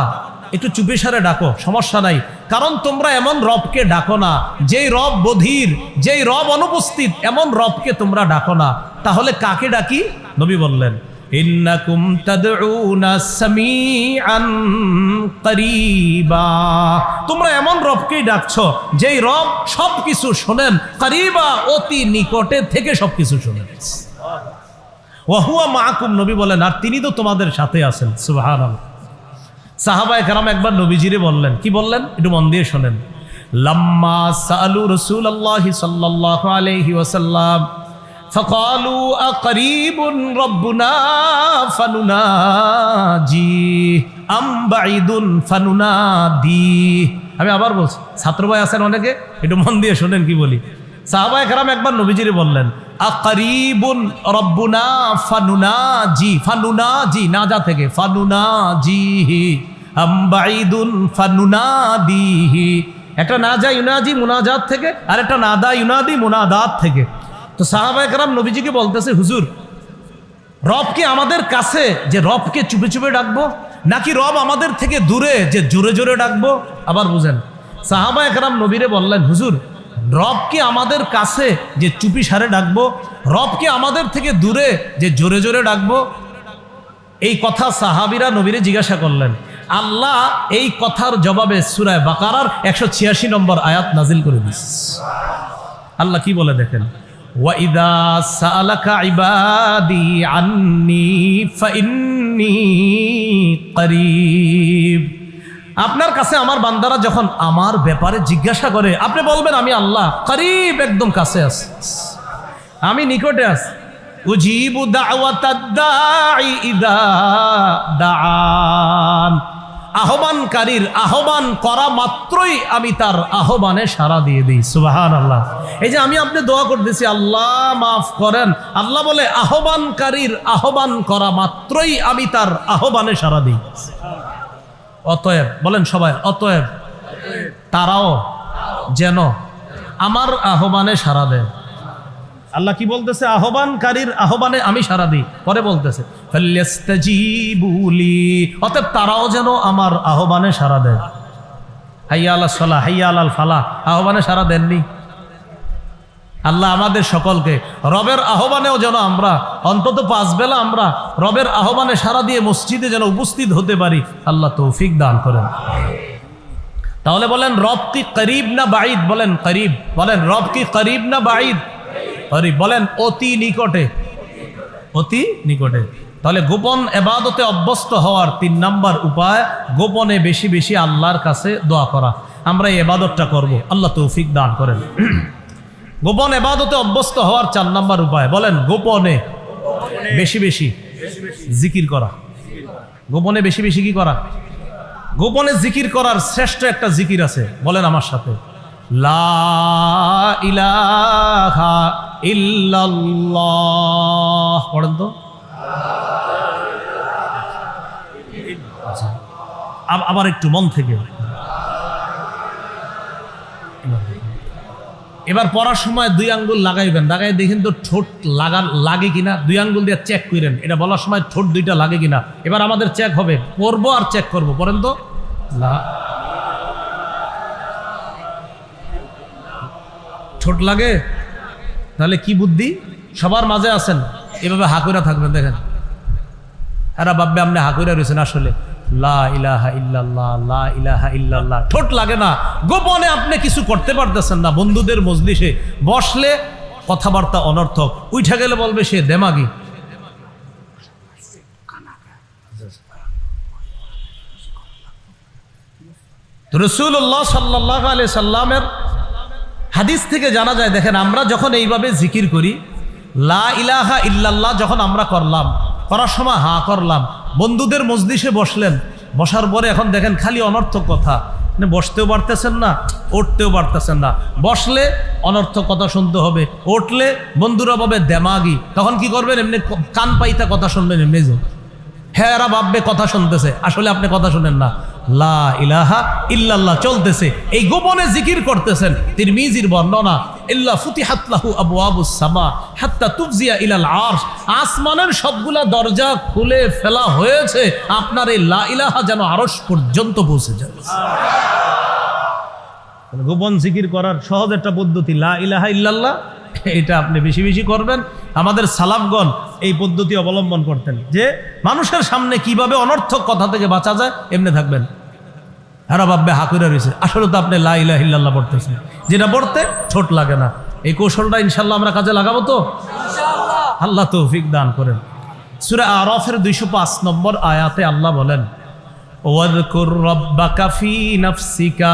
একটু চুপি সারে ডাকো, সমস্যা নাই। কারণ তোমরা এমন রবকে ডাকো না যেই রব বধির, যেই রব অনুপস্থিত, এমন রবকে তোমরা ডাকো না। তাহলে কাকে ডাকি? নবী বললেন, ইন্নাকুম তাদউনা সামিআন করিবা। তোমরা এমন রবকেই ডাকছো যেই রব সবকিছু শোনেন, করিবা অতি নিকটে থেকে সবকিছু শোনেন। ওয়া হুয়া মাআকুম, নবী বলেন, আর তিনি তো তোমাদের সাথে আছেন। সুবহানাল্লাহ। সাহাবায়ে কেরাম একবার নবীজিরে বললেন, কি বললেন একটু মন দিয়ে শোনেন। লাম্মা সাআলু রাসূলুল্লাহ সাল্লাল্লাহু আলাইহি ওয়াসাল্লাম ফাকালু আকারিবুন রাব্বুনা ফানুনাজি আম বাঈদুন ফানুনাদি। আমি আবার বলছি, ছাত্র ভাই আছেন অনেকে, একটু মন দিয়ে শোনেন কি বলি। সাহাবায়ে কেরাম একবার নবীজিরে বললেন, আকারিবুন রাব্বুনা ফানুনাজি, ফানুনাজি নাজা থেকে, ফানুনাজিহি আম বাঈদুন ফানুনাদিহি। একটা নাজা ইউনাজি মুনাজাত থেকে, আর একটা নাদা ইউনাদি মুনাদাত থেকে। তো সাহাবায়ে কেরাম নবীজিকে বলতেছে, হুজুর রব কি আমাদের কাছে যে রবকে চুপে চুপে ডাকবো, নাকি রব আমাদের থেকে দূরে যে জোরে জোরে ডাকবো? আবার বুঝেন, সাহাবায়ে কেরাম নবীরে বললেন, হুজুর রব কি আমাদের কাছে যে চুপি সারে ডাকবো, রব কি আমাদের থেকে দূরে যে জোরে জোরে ডাকবো? এই কথা সাহাবীরা নবীরে জিজ্ঞাসা করলেন। আল্লাহ এই কথার জবাবে সূরা বাকারার 186 নম্বর আয়াত নাজিল করে দিয়েছে। আল্লাহ কি বলে দেখেন, ওয়াইদা সাআলাকা ইবাদি আন্নি ফাইন্নী করিব। আপনার কাছে আমার বান্দারা যখন আমার ব্যাপারে জিজ্ঞাসা করে, আপনি বলবেন আমি আল্লাহ করিব, একদম কাছে আছি, আমি নিকটে আছি। উজিবু দাওয়াতাদ দাঈ ইযা দাআন। আহ্বানকারীর আহ্বান করা মাত্রই আমি তার আহ্বানে সাড়া দিয়ে দিই। সুবহানাল্লাহ। এই যে আমি আপনি দোয়া করতেছি, আল্লাহ মাফ করেন, আল্লাহ বলে আহ্বানকারীর আহ্বান করা মাত্রই আমি তার আহ্বানে সাড়া দিই। অতএব বলেন সবাই, অতএব তারাও যেন আমার আহ্বানে সাড়া দেয়। আল্লাহ কি বলতেছে, আহ্বানকারীর আহ্বানে আমি সাড়া দিই। পরে বলতেছে ফাল্যাস্তাজিবুলি, অতএব তারাও যেন আমার আহ্বানে সাড়া দেয়। হাইয়া আলাস সালাহ, হাইয়া আলাল ফালাহ আহ্বানে সাড়া দেননি আল্লাহ আমাদের সকলকে। রবের আহ্বানেও যেন আমরা অন্তত 5 বেলা আমরা রবের আহ্বানে সাড়া দিয়ে মসজিদে যেন উপস্থিত হতে পারি, আল্লাহ তৌফিক দান করেন। তাহলে বলেন রব কি করিব না বাঈদ? বলেন করিব। বলেন রব কি করিব না বাঈদ? করিব। বলেন অতি নিকটে, অতি নিকটে। তাহলে গোপন ইবাদতে অভ্যস্ত হওয়ার 3 নাম্বার উপায়, গোপনে বেশি বেশি আল্লাহর কাছে দোয়া করা। আমরা এই ইবাদতটা করব, আল্লাহ তৌফিক দান করেন। গোপন ইবাদতে অভ্যস্ত হওয়ার 4 নাম্বার উপায়, বলেন গোপনে বেশি বেশি জিকির করা। গোপনে বেশি বেশি কি করা? গোপনে জিকির করার শ্রেষ্ঠ একটা জিকির আছে, বলেন আমার সাথে, লা ইলাহা ইল্লাল্লাহ। পড়েন তো, আবার একটু মন থেকে। এবার পড়ার সময় 2 আঙ্গুল লাগাইবেন, লাগাই দেখেন তো ঠোঁট লাগে কিনা, 2 আঙ্গুল দিয়ে চেক করেন, এটা বলার সময় ঠোঁট 2টা লাগে কিনা। এবার আমাদের চেক হবে, পড়বো আর চেক করবো। পড়েন তো, ঠোঁট লাগে? তাহলে কি বুদ্ধি? সবার মাঝে আছেন, এভাবে হাকুরা থাকবেন। দেখেন এরা ভাববে আপনি হাকুরা রয়েছেন, আসলে লা ইলাহা ইল্লাল্লাহ, লা ইলাহা ইল্লাল্লাহ। ঠোঁট লাগে না, গোপনে আপনি কিছু করতে পারতেছেন না। বন্ধুদের মজলিসে বসলে কথাবার্তা অনর্থক, উঠে গেলে বলবে সে দেমাগি। রাসূলুল্লাহ সাল্লাল্লাহু আলাইহি সাল্লামের হাদিস থেকে জানা যায়, দেখেন আমরা যখন এইভাবে জিকির করি, লা ইলাহা ইল্লাল্লাহ যখন আমরা করলাম, করার সময় হা করলাম, বন্ধুদের মজলিসে বসলেন, বসার পরে এখন দেখেন খালি অনর্থক কথা, বসতেও পারতেছেন না, উঠতেও পারতেছেন না। বসলে অনর্থক কথা শুনতে হবে, উঠলে বন্ধুরা ভাবে দেমাগি, তখন কি করবেন? এমনি কান পাইতা কথা শুনবেন, এমনি যে হ্যাঁ এরা ভাববে কথা শুনতেছে, আসলে আপনি কথা শুনেন না। লা ইলাহা ইল্লাল্লাহ চলতেছে, এই গোপনে জিকির করতেছেন। তিরমিজির বর্ণনা, ইল্লা ফুতিহাত লাহু আবওয়াবুস সামা হাত্তা তুফজিয়া ইলাল আরশ, আসমানের সবগুলা দরজা খুলে ফেলা হয়েছে আপনার এই লা ইলাহা যেন আরশ পর্যন্ত পৌঁছে যায়। গোপন জিকির করার সহজ একটা পদ্ধতি লা ইলাহা ইল্লাল্লাহ, এটা আপনি বেশি বেশি করবেন। আমাদের সালাফগণ এই পদ্ধতি অবলম্বন করতেন, যে মানুষের সামনে কিভাবে অনর্থক কথা থেকে বাঁচা যায় এমনি থাকবেন। এরা ভাববে হাকুরা রয়েছে, আসলে তো আপনি লা ইলাহা ইল্লাল্লাহ পড়তেছেন, যেটা পড়তে ঠোঁট লাগে না। এই কৌশলটা ইনশাল্লাহ আমরা কাজে লাগাবো তো, আল্লাহ তৌফিক দান করেন। সূরা আরাফের 205 নম্বর আয়াতে আল্লাহ বলেন, ওয়াযকুর রাব্বাকা ফী নাফসিকা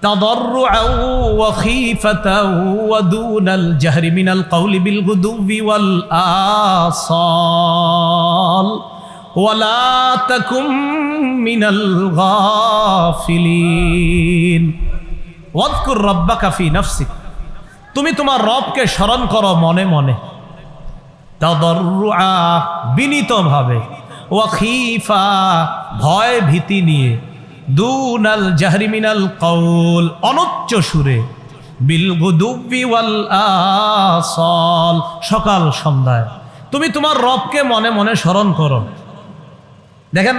তাদাররুআন ওয়া খীফাতান ওয়া দুনাল জাহরি মিনাল কওলি বিল গুদুবি ওয়াল আসাল ওয়ালা তাকুম মিনাল গাফিলিন। ওয়াযকুর রাব্বাকা ফি নাফসিক, তুমি তোমার রবকে স্মরণ করো মনে মনে, তাদাররুআ বিনীতভাবে, ওয়া খীফা ভয় ভীতি নিয়ে, দুনাল জাহরি মিনাল কওল অনুচ্চ সুরে, বিল গুদুবি ওয়াল আসাল সকাল সন্ধ্যায় তুমি তোমার রবকে মনে মনে স্মরণ করো। দেখেন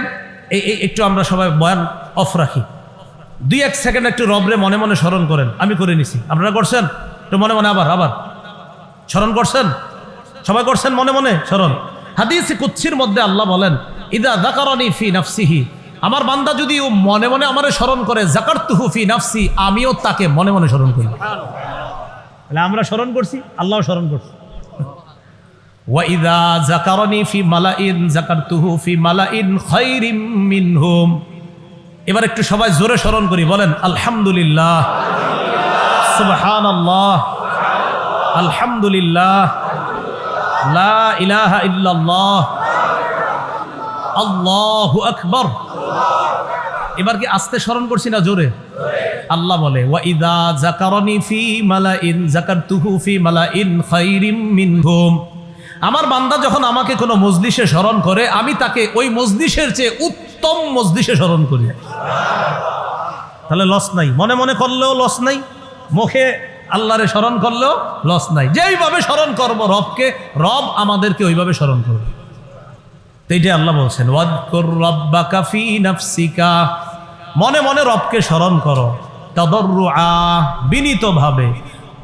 এই একটু আমরা সবাই বয়ান অফ রাখি, 2-1 সেকেন্ড একটু রবরে মনে মনে স্মরণ করেন। আমি করে নিছি, আপনারা করছেন? একটু মনে মনে আবার স্মরণ করছেন? সবাই করছেন মনে মনে স্মরণ? হাদিসে কুদসির মধ্যে আল্লাহ বলেন, ইদা যাকারানি ফি নাফসিহি, আমার বান্দা যদি মনে মনে আমারে স্মরণ করে, যাকারতুহু ফি নাফসি, আমিও তাকে মনে মনে স্মরণ করি। তাহলে আমরা স্মরণ করছি, আল্লাহও স্মরণ করছে। ওয়া ইযা যাকারানি ফি মালাইন যাকারতুহু ফি মালাইন খায়রিম মিনহুম। এবার একটু সবাই জোরে স্মরণ করি, বলেন আলহামদুলিল্লাহ, সুবহানাল্লাহ, আলহামদুলিল্লাহ, লা ইলাহা ইল্লাল্লাহ, আল্লাহু আকবার। এবার কি আস্তে স্মরণ করছি না জোরে? আল্লাহ বলে, ওয়া ইযা যাকারানি ফি মালাইন যাকারতুহু ফি মালাইন খায়রিম মিনহুম। আমার বান্দা যখন আমাকে কোনো মজলিসে স্মরণ করে, আমি তাকে ওই মজলিসের চেয়ে উত্তম মজলিসে স্মরণ করি। তাহলে লস নাই, মনে মনে করলেও লস নাই, মুখে আল্লাহরে স্মরণ করলেও লস নাই। যেইভাবে স্মরণ করবো রবকে, রব আমাদেরকে ওইভাবে স্মরণ করবে। তো এইটাই আল্লাহ বলছেন, ওয়াযকুর রাব্বাকা ফি নাফসিকা, মনে মনে রবকে স্মরণ করো, তাদাররুআ বিনীতভাবে,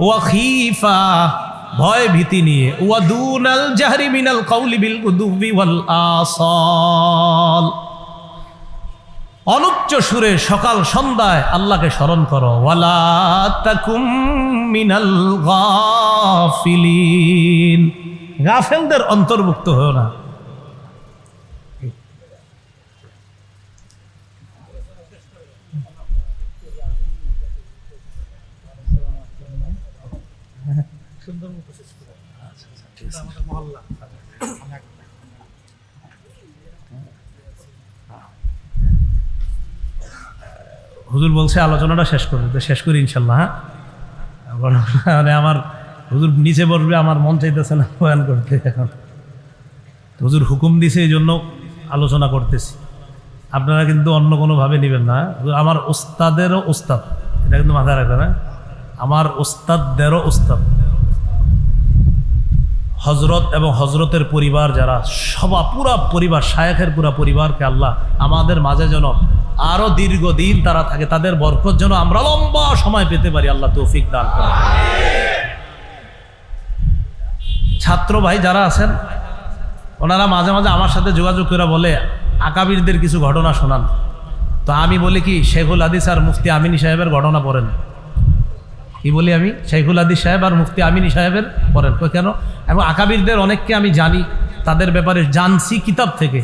ওয়া খীফা ভয় ভীতি নিয়ে, ওয়া দুনাল জাহরি মিনাল কওলি বিল গুদুবি ওয়াল আসাল অনুচ্চ সুরে সকাল সন্ধ্যায় আল্লাহকে স্মরণ করো। ওয়ালা তাকুম মিনাল গাফিলিন, গাফেলদের অন্তর্ভুক্ত হও না। হুজুর বলছে আলোচনাটা শেষ করবে, তো শেষ করি ইনশাল্লাহ। হ্যাঁ, মানে আমার হুজুর নিচে বসবে, আমার মন চাইতেছে না বয়ান করতে। এখন হুজুর হুকুম দিছে, এই জন্য আলোচনা করতেছি। আপনারা কিন্তু অন্য কোনোভাবে নেবেন না। আমার ওস্তাদেরও ওস্তাদ, এটা কিন্তু মাথায় রাখবেন। না, আমার ওস্তাদদেরও ওস্তাদ, হজরত এবং হজরতের পরিবার যারা, পুরা পরিবার, শায়েখের পুরা পরিবারকে আল্লাহ আমাদের মাঝে যেন আরো দীর্ঘদিন তারা থাকে, তাদের বরকত যেন আমরা লম্বা সময় পেতে পারি, আল্লাহ তৌফিক দান করেন। ছাত্র ভাই যারা আছেন, ওনারা মাঝে মাঝে আমার সাথে যোগাযোগ করে বলে আকাবিরদের কিছু ঘটনা শোনান। তো আমি বলি কি, শেখুল হাদিস আর মুফতি আমিনী সাহেবের ঘটনা পড়েন। কি বলি আমি? শেখুল হাদিস সাহেব আর মুফতি আমিনী সাহেবের পড়েন। কেন? এবং আকাবিরদের অনেককে আমি জানি, তাদের ব্যাপারে জানছি কিতাব থেকে।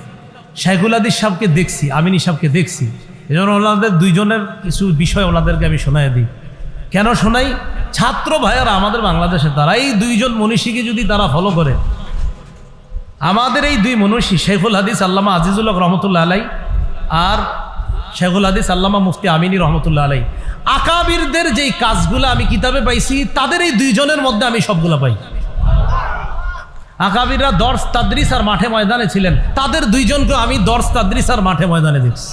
শেখুল হাদিস সাহেবকে দেখছি, আমিনী সাহেবকে দেখছি, এই জন্য ওনাদের দুইজনের কিছু বিষয় ওনাদেরকে আমি শোনাই দিই। কেন শোনাই? ছাত্র ভাইয়ারা আমাদের বাংলাদেশে, তারা এই দুইজন মনীষীকে যদি তারা ফলো করে, আমাদের এই দুই মনীষী শেখুল হাদিস আল্লামা আজিজুল হক রহমতুল্লাহ আলাই আর শেখুল হাদিস আল্লামা মুফতি আমিনী রহমতুল্লাহ আলাই, আকাবিরদের যেই কাজগুলো আমি কিতাবে পাইছি, তাদের এই দুইজনের মধ্যে আমি সবগুলো পাই। আকাবিররা দর্স তাদরিস আর মাঠে ময়দানে ছিলেন, তাদের দুইজনকে আমি দর্স তাদরিস আর মাঠে ময়দানে দেখছি।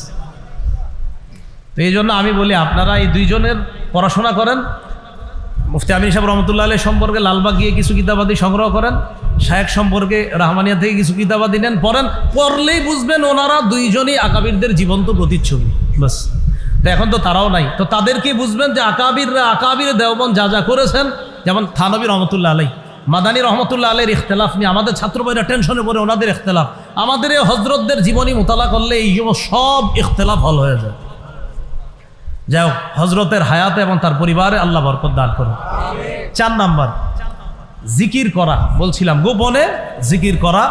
তো এই জন্য আমি বলি, আপনারা এই দুইজনের পড়াশোনা করেন। মুফতি আমিনী সাহেব রহমতুল্লাহ আলাই সম্পর্কে লালবাগ গিয়ে কিছু কিতাবাদি সংগ্রহ করেন, শায়েখ সম্পর্কে রাহমানিয়া থেকে কিছু কিতাবাদি নেন, পড়েন। পড়লেই বুঝবেন ওনারা দুইজনই আকাবিরদের জীবন্ত প্রতিচ্ছবি। বাস, তো এখন তো তারাও নাই, তো তাদেরকে বুঝবেন যে আকাবিররা, আকাবির দেওবন্দ যা যা করেছেন, যেমন থানবী রহমতুল্লাহ আলাই, মাদানী রহমতুল্লাহ আলাইয়ের ইখতলাফ নিয়ে আমাদের ছাত্র ভাইরা টেনশনে পড়ে, ওনাদের ইখতলাফ। আমাদের এই হজরতদের জীবনী মোতালা করলে এই সব ইখতলাফ হল হয়ে যায়। যাই হোক, হজরতের হায়াতে এবং তার পরিবারে আল্লাহ বরকত দান করুন। 4 নাম্বার, জিকির করা। বলছিলাম গোপনে জিকির করা,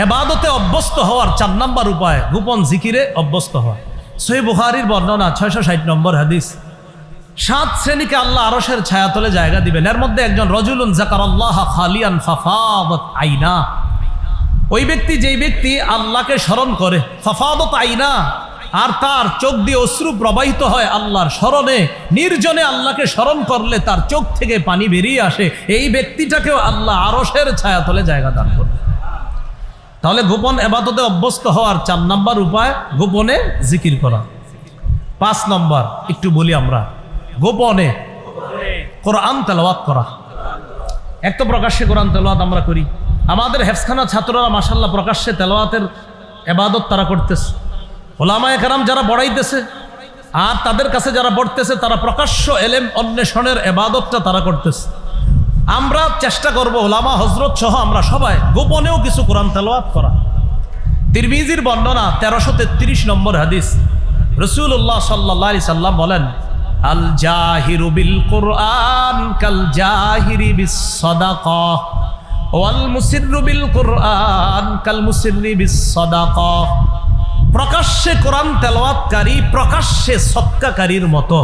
ইবাদতে অভ্যস্ত হওয়ার 4 নাম্বার উপায় গোপন জিকিরে অভ্যস্ত হওয়া। সহিহ বুখারীর বর্ণনা 660 নম্বর হাদিস, 7 শ্রেণীকে আল্লাহ আরশের ছায়াতলে জায়গা দিবেন। এর মধ্যে একজন রজুলুন যাকারাল্লাহ খালিয়ান ফাফাদাত আইনা, ওই ব্যক্তি যেই ব্যক্তি আল্লাহকে স্মরণ করে, ফাফাদাত আইনা, আর তার চোখ দিয়ে অশ্রু প্রবাহিত হয় আল্লাহর স্মরণে, নির্জনে আল্লাহকে স্মরণ করলে তার চোখ থেকে পানি বেরিয়ে আসে, এই ব্যক্তিটাকেও আল্লাহ আরশের ছায়াতলে জায়গা দান করে। তাহলে গোপন ইবাদতে অভ্যস্ত হওয়ার 4 নম্বর উপায় গোপনে জিকির করা। 5 নম্বর একটু বলি আমরা, গোপনে কোরআন তেলাওয়াত করা। এক তো প্রকাশ্যে কোরআন তেলাওয়াত আমরা করি, আমাদের হেফজখানা ছাত্ররা মাশাআল্লাহ প্রকাশ্যে তেলাওয়াতের ইবাদত তারা করতেছে, ওলামায়ে কেরাম যারা পড়াইতেছে আর তাদের কাছে যারা পড়তেছে তারা প্রকাশ্য এলেম অন্বেষণের ইবাদতটা তারা করতেছে। আমরা চেষ্টা করব ওলামা হযরত সহ আমরা সবাই গোপনেও কিছু কোরআন তেলাওয়াত করা। তিরমিজির বর্ণনা 1333 নম্বর হাদিস, রাসূলুল্লাহ সাল্লাল্লাহু আলাইহি সাল্লাম বলেন, আল জাহিরু বিল কুরআন কাল জাহিরি বিস সাদাকাহ ওয়াল মুসিররু বিল কুরআন কাল মুসিররি বিস সাদাকাহ। প্রকাশ্যে কোরআন তেলাওয়াতকারী প্রকাশ্যে সদকাকারীর মতো,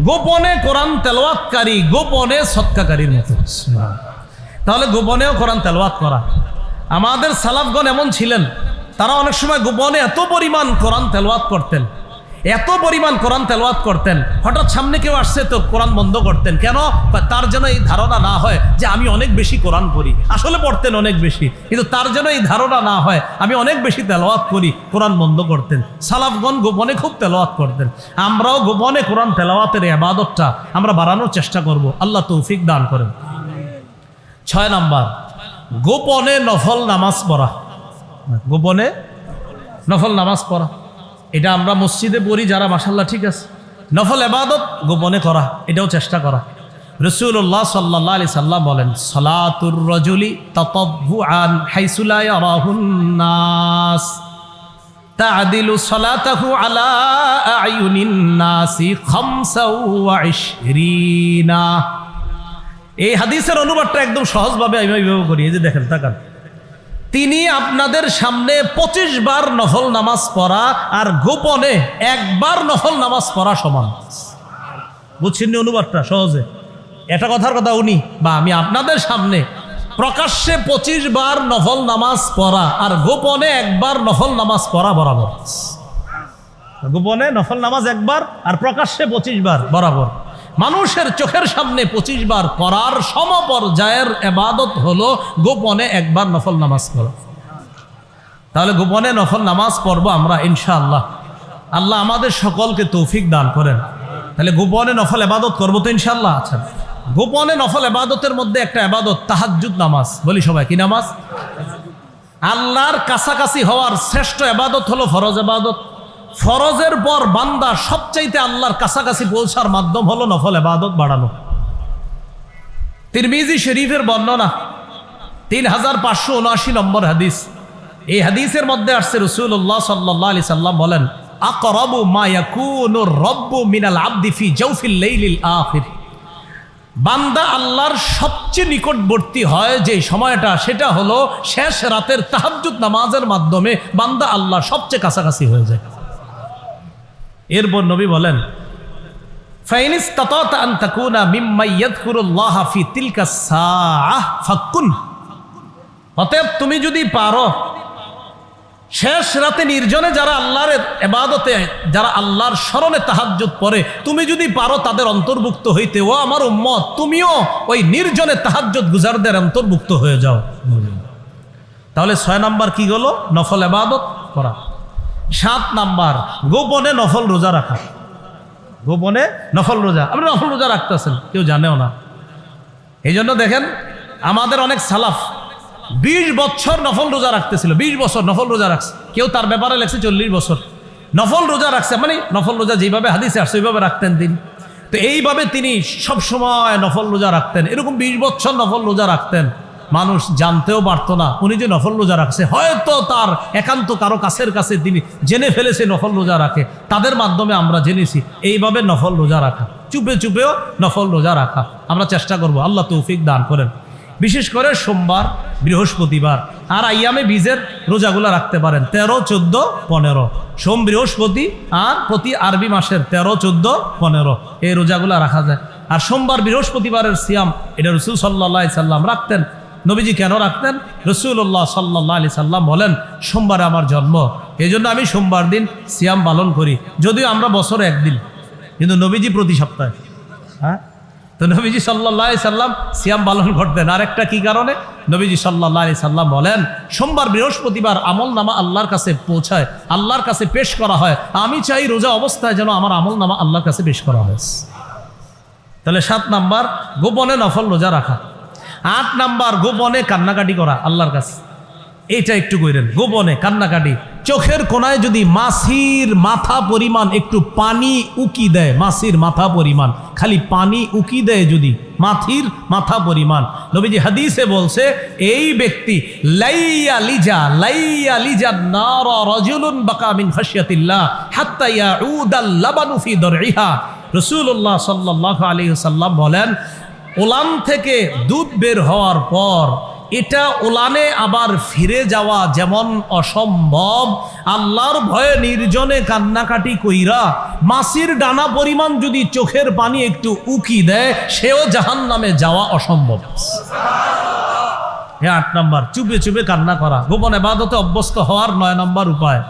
গোপনে কোরআন তেলাওয়াতকারী গোপনে সদকাকারীর মতো। তাহলে গোপনেও কোরআন তেলাওয়াত করা। আমাদের সালাফগণ এমন ছিলেন, তারা অনেক সময় গোপনে এত পরিমাণ কোরআন তেলাওয়াত করতেন, এত পরিমাণ কোরআন তেলাওয়াত করতেন, হঠাৎ সামনে কেউ আসছে তো কোরআন বন্ধ করতেন। কেন? তার যেন এই ধারণা না হয় যে আমি অনেক বেশি কোরআন পড়ি। আসলে পড়তেন অনেক বেশি, কিন্তু তার যেন এই ধারণা না হয় আমি অনেক বেশি তেলাওয়াত করি, কোরআন বন্ধ করতেন। সালাফগণ গোপনে খুব তেলাওয়াত করতেন। আমরাও গোপনে কোরআন তেলাওয়াতের ইবাদতটা আমরা বাড়ানোর চেষ্টা করব, আল্লাহ তৌফিক দান করেন। 6 নাম্বার, গোপনে নফল নামাজ পড়া। গোপনে নফল নামাজ পড়া, এটা আমরা মসজিদে পড়ি যারা মাশাআল্লাহ ঠিক আছে, নফল ইবাদত গোপনে করা, এটাও চেষ্টা করা। রাসূলুল্লাহ সাল্লাল্লাহু আলাইহি সাল্লাম বলেন, সালাতুর রাজুলি তাতাব্বুআন হাইসু লা ইয়ারাহুন নাস তা'দিলু সালাতাহু আলা আ'য়ুনিন নাসি 25। এই হাদিসের অনুবাদটা একদম সহজভাবে আমি এইভাবে করি, এই যে দেখেন, তাকান, তিনি আপনাদের সামনে 25 বার নফল নামাজ পড়া আর গোপনে 1 বার নফল নামাজ পড়া সমান। বুঝছেন অনুবাদটা সহজে? এটা কথার কথা উনি বা আমি আপনাদের সামনে প্রকাশ্যে 25 বার নফল নামাজ পড়া আর গোপনে 1 বার নফল নামাজ পড়া বরাবর। গোপনে নফল নামাজ 1 বার আর প্রকাশ্যে 25 বার বরাবর। মানুষের চোখের সামনে 25 বার করার সমপর্যায়ের ইবাদত হলো গোপনে 1 বার নফল নামাজ পড়া। তাহলে গোপনে নফল নামাজ পড়বো আমরা ইনশাআল্লাহ। আল্লাহ আমাদের সকলকে তৌফিক দান করেন। তাহলে গোপনে নফল ইবাদত করবো তো ইনশাআল্লাহ। আচ্ছা, গোপনে নফল ইবাদতের মধ্যে একটা ইবাদত তাহাজ্জুদ নামাজ। বলি সবাই, কি নামাজ? আল্লাহর কাছাকাছি হওয়ার শ্রেষ্ঠ ইবাদত হলো ফরজ ইবাদত। ফরজের পর বান্দা সবচাইতে আল্লাহর কাছাকাছি পৌঁছার মাধ্যম হলো নফল ইবাদত বাড়ানো। তিরমিজি শরীফের বর্ণনা 3579 নম্বর হাদিস। এই হাদিসের মধ্যে আসছে রাসূলুল্লাহ সাল্লাল্লাহু আলাইহি সাল্লাম বলেন, আকরাবু মা ইয়াকুনুর রাব্বু মিনাল আবদি ফি জাওফিল লাইলিল আখির। বান্দা আল্লাহর সবচেয়ে নিকটবর্তী হয় যে সময়টা, সেটা হলো শেষ রাতের তাহাজ্জুদ নামাজের মাধ্যমে বান্দা আল্লাহর সবচেয়ে কাছাকাছি হয়ে যায়। এরপর নবী বলেন, ফাইন ইসতাতা'তা আন তাকুনা মিম্মা ইয়াযকুরুল্লাহ ফি তিলকা সাআহ ফাকুন। অতএব তুমি যদি পারো শেষ রাতে নির্জনে যারা আল্লাহর ইবাদতে, যারা আল্লাহর স্মরণে তাহাজ্জুদ পড়ে, তুমি যদি পারো তাদের অন্তর্ভুক্ত হইতে, ও আমার উম্মত তুমিও ওই নির্জনে তাহাজ্জুদ গুজারদের অন্তর্ভুক্ত হয়ে যাও। তাহলে 6 নাম্বার কি হলো? নফল ইবাদত করা। 7 নাম্বার, গোপনে নফল রোজা রাখা। গোপনে নফল রোজা, আপনি নফল রোজা রাখতেছেন, কেউ জানেও না। এই জন্য দেখেন আমাদের অনেক সালাফ 20 বছর নফল রোজা রাখতেছিল, 20 বছর নফল রোজা রাখছে। কেউ তার ব্যাপারে লেখছে 40 বছর নফল রোজা রাখছে, মানে নফল রোজা যেভাবে হাদিসে আসছে ওইভাবে রাখতেন তিনি। তো এইভাবে তিনি সবসময় নফল রোজা রাখতেন। এরকম 20 বছর নফল রোজা রাখতেন, মানুষ জানতেও পারতো না উনি যে নফল রোজা রাখছে। হয়তো তার একান্ত কারো কাছের কাছে তিনি জেনে ফেলেছে নফল রোজা রাখে, তাদের মাধ্যমে আমরা জেনেছি। এইভাবে নফল রোজা রাখা, চুপে চুপেও নফল রোজা রাখা আমরা চেষ্টা করব, আল্লাহ তৌফিক দান করেন। বিশেষ করে সোমবার বৃহস্পতিবার। আর আইয়ামে বীজের রোজাগুলো রাখতে পারেন 13, 14, 15, সোম বৃহস্পতি আর প্রতি আরবি মাসের 13, 14, 15 এই রোজাগুলো রাখা যায়। আর সোমবার বৃহস্পতিবারের সিয়াম এটা রাসূল সাল্লাল্লাহু আলাইহি সাল্লাম রাখতেন। নবীজি কেন রাখতেন? রাসূলুল্লাহ সাল্লাল্লাহু আলাইহি সাল্লাম বলেন, সোমবারে আমার জন্ম, এই জন্য আমি সোমবার দিন সিয়াম পালন করি। যদিও আমরা বছরে একদিন, কিন্তু নবীজি প্রতি সপ্তাহে। হ্যাঁ, তো নবীজি সাল্লাল্লাহু আলাইহি সাল্লাম সিয়াম পালন করতেন। আর একটা কি কারণে? নবীজি সাল্লাল্লাহু আলাইহি সাল্লাম বলেন, সোমবার বৃহস্পতিবার আমল নামা আল্লাহর কাছে পৌঁছায়, আল্লাহর কাছে পেশ করা হয়। আমি চাই রোজা অবস্থায় যেন আমার আমল নামা আল্লাহর কাছে পেশ করা হয়। তাহলে 7 নাম্বার গোপনে নফল রোজা রাখা। 8 নাম্বার গোপনে কান্নাকাটি করা আল্লাহর কাছে। এটা একটু কইরেন, গোপনে কান্নাকাটি। চোখের কোনায় যদি মাছির মাথা পরিমাণ একটু পানি উকি দেয়, মাছির মাথা পরিমাণ খালি পানি উকি দেয় যদি মাছির মাথা পরিমাণ, নবীজি হাদিসে বলছে এই ব্যক্তি লাইয়া লিজা নার রাজুলুন বাকা মিন খাশিয়াতিল্লাহ হাত্তা ইয়াউদাল লাবানু ফি দরইহা। রাসূলুল্লাহ সাল্লাল্লাহু আলাইহি ওয়াসাল্লাম বলেন, ওলান থেকে দুধ বের হওয়ার পর এটা ওলানে আবার ফিরে যাওয়া যেমন অসম্ভব, আল্লাহর ভয়ে নির্জনে কান্নাকাটি কইরা মাছির ডানা পরিমাণ যদি চোখের পানি একটু উকি দেয়, সেও জাহান্নামে যাওয়া অসম্ভব। 8 নাম্বার চুপে চুপে কান্না করা, গোপন ইবাদতে অভ্যস্ত হওয়ার 9 নাম্বার উপায়।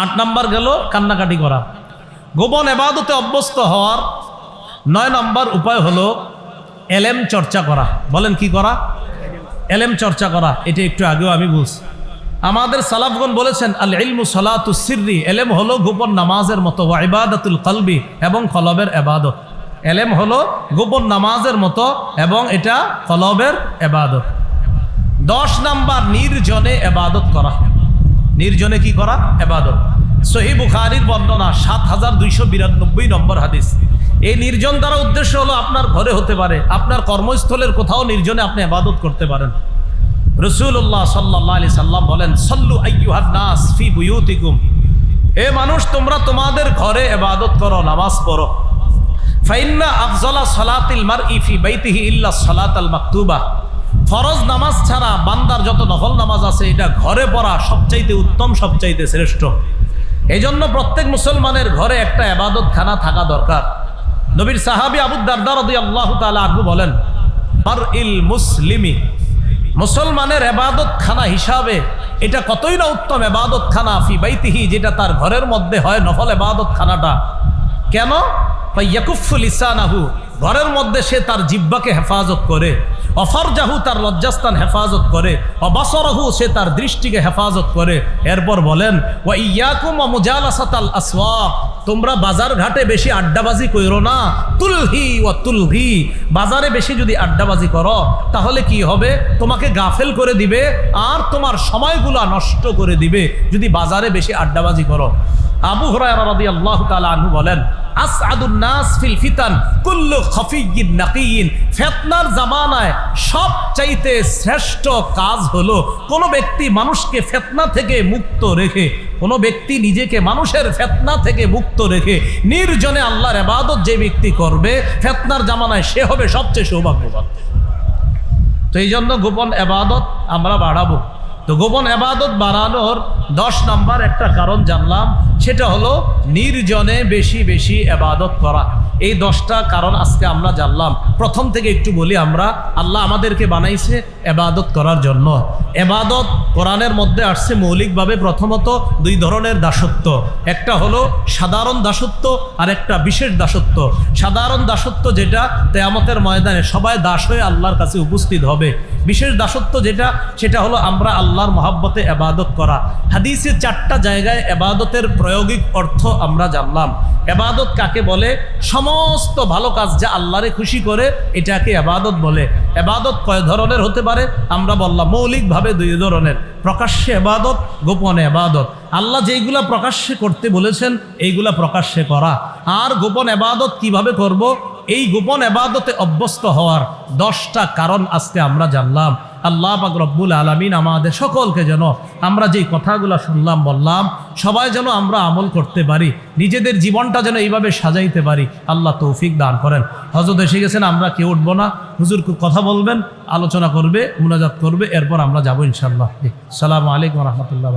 8 নাম্বার গেল কান্নাকাটি করা। গোপন ইবাদতে অভ্যস্ত হওয়ার 9 নাম্বার উপায় হলো এলেম চর্চা করা। বলেন কি করা? এলেম চর্চা করা। এটা একটু আগেও আমি বলছি। আমাদের সালাফগণ বলেছেন, আল ইলমু সালাতুস সিররি, এলেম হলো গোপন নামাজের মতো, ওয়া ইবাদাতুল কলবি, এবং কলবের ইবাদত। এলেম হলো গোপন নামাজের মতো এবং এটা কলবের ইবাদত। 10 নাম্বার নির্জনে ইবাদত করা। নির্জনে কি করা? ইবাদত। সহিহ বুখারীর বর্ণনা 7292 নম্বর হাদিস। এই নির্জন দ্বারা উদ্দেশ্য হলো আপনার ঘরে হতে পারে, আপনার কর্মস্থলের কোথাও নির্জনে আপনি ইবাদত করতে পারেন। রাসূলুল্লাহ সাল্লাল্লাহু আলাইহি সাল্লাম বলেন, সাল্লু আইয়ুহান নাস ফি বুয়ুতিকুম, এ মানুষ তোমরা তোমাদের ঘরে ইবাদত করো, নামাজ পড়ো। ফাইন্না আফজালা সালাতিল মারই ফি বাইতিহি ইল্লা সালাতাল মাকতুবা, ফরজ নামাজ ছাড়া বান্দার যত নফল নামাজ আছে এটা ঘরে পড়া সবচাইতে উত্তম, সবচাইতে শ্রেষ্ঠ। এই জন্য প্রত্যেক মুসলমানের ঘরে একটা ইবাদত খানা থাকা দরকার। নবীর সাহাবী আবু দারদা রাদিয়াল্লাহু তাআলা আনহু বলেন, মারইল মুসলিমি, মুসলমানের ইবাদত খানা হিসাবে এটা কতই না উত্তম ইবাদত খানা ফি বাইতিহি, যেটা তার ঘরের মধ্যে হয় নফল ইবাদত খানাটা। কেন? ফায়াকুফু লিসানাহু, ঘরের মধ্যে সে তার জিহ্বাকে হেফাজত করে, অফরজাহু, তার লজ্জাস্থান হেফাজত করে, অবাসরহু, সে তার দৃষ্টিকে হেফাজত করে। এরপর বলেন, ওয়া ইয়াকুম ওয়া মুজালাসাতাল আসওয়াক, তোমরা বাজার ঘাটে বেশি আড্ডাবাজি কইরো না। তুলহি ওয়া তুলহি, বাজারে বেশি যদি আড্ডাবাজি করো তাহলে কি হবে? তোমাকে গাফেল করে দিবে আর তোমার সময়গুলা নষ্ট করে দিবে যদি বাজারে বেশি আড্ডাবাজি করো। আবু হুরায়রা রাদিয়াল্লাহু তাআলা আনহু বলেন, আসআদুন নাস ফিল ফিতান কুল্লু খাফিয়্যিন নাকিয়্যিন, ফিতনার জামানায় সবচাইতে শ্রেষ্ঠ কাজ হলো কোন ব্যক্তি মানুষকে ফিতনা থেকে মুক্ত রেখে, কোন ব্যক্তি নিজেকে মানুষের ফিতনা থেকে মুক্ত রেখে নির্জনে আল্লাহর ইবাদত যে ব্যক্তি করবে, ফিতনার জামানায় সে হবে সবচেয়ে সৌভাগ্যবান। তো এই জন্য গোপন ইবাদত আমরা বাড়াবো। তো গোপন ইবাদত বাড়ানোর 10 নাম্বার একটা কারণ জানলাম, সেটা হলো নির্জনে বেশি বেশি ইবাদত করা। এই 10টা কারণ আজকে আমরা জানলাম। প্রথম থেকে একটু বলি, আমরা আল্লাহ আমাদেরকে বানাইছে ইবাদত করার জন্য। ইবাদত কোরআনের মধ্যে আসছে মৌলিকভাবে প্রথমত 2 ধরনের দাসত্ব। একটা হলো সাধারণ দাসত্ব আর একটা বিশেষ দাসত্ব। সাধারণ দাসত্ব যেটা কিয়ামতের ময়দানে সবাই দাস হয়ে আল্লাহর কাছে উপস্থিত হবে। বিশেষ দাসত্ব যেটা, সেটা হলো আমরা আল্লাহর মহব্বতে ইবাদত করা। হাদিসে 4টা জায়গায় ইবাদতের প্রায়োগিক অর্থ আমরা জানলাম। ইবাদত কাকে বলে? সমস্ত ভালো কাজ যা আল্লাহরে খুশি করে এটাকে ইবাদত বলে। ইবাদত কয় ধরনের হতে পারে? আমরা বললাম মৌলিকভাবে 2 ধরনের, প্রকাশ্যে ইবাদত, গোপনে ইবাদত। আল্লাহ যেইগুলা প্রকাশ্যে করতে বলেছেন এইগুলা প্রকাশ্যে করা। আর গোপন ইবাদত কিভাবে করব? এই গোপন ইবাদতে অভ্যস্ত হওয়ার 10টা কারণ আজকে আমরা জানলাম। আল্লাহ পাক রব্বুল আলামিন আমাদের সকলকে যেন আমরা যেই কথাগুলো শুনলাম বললাম সবাই যেন আমরা আমল করতে পারি, নিজেদের জীবনটা যেন এইভাবে সাজাইতে পারি, আল্লাহ তৌফিক দান করেন। হযরত এসে গেছেন, আমরা কেউ উঠবো না, হুজুর কথা বলবেন, আলোচনা করবে, মুনাজাত করবে, এরপর আমরা যাবো ইনশাআল্লাহ। আসসালামু আলাইকুম ওয়া রাহমাতুল্লাহ।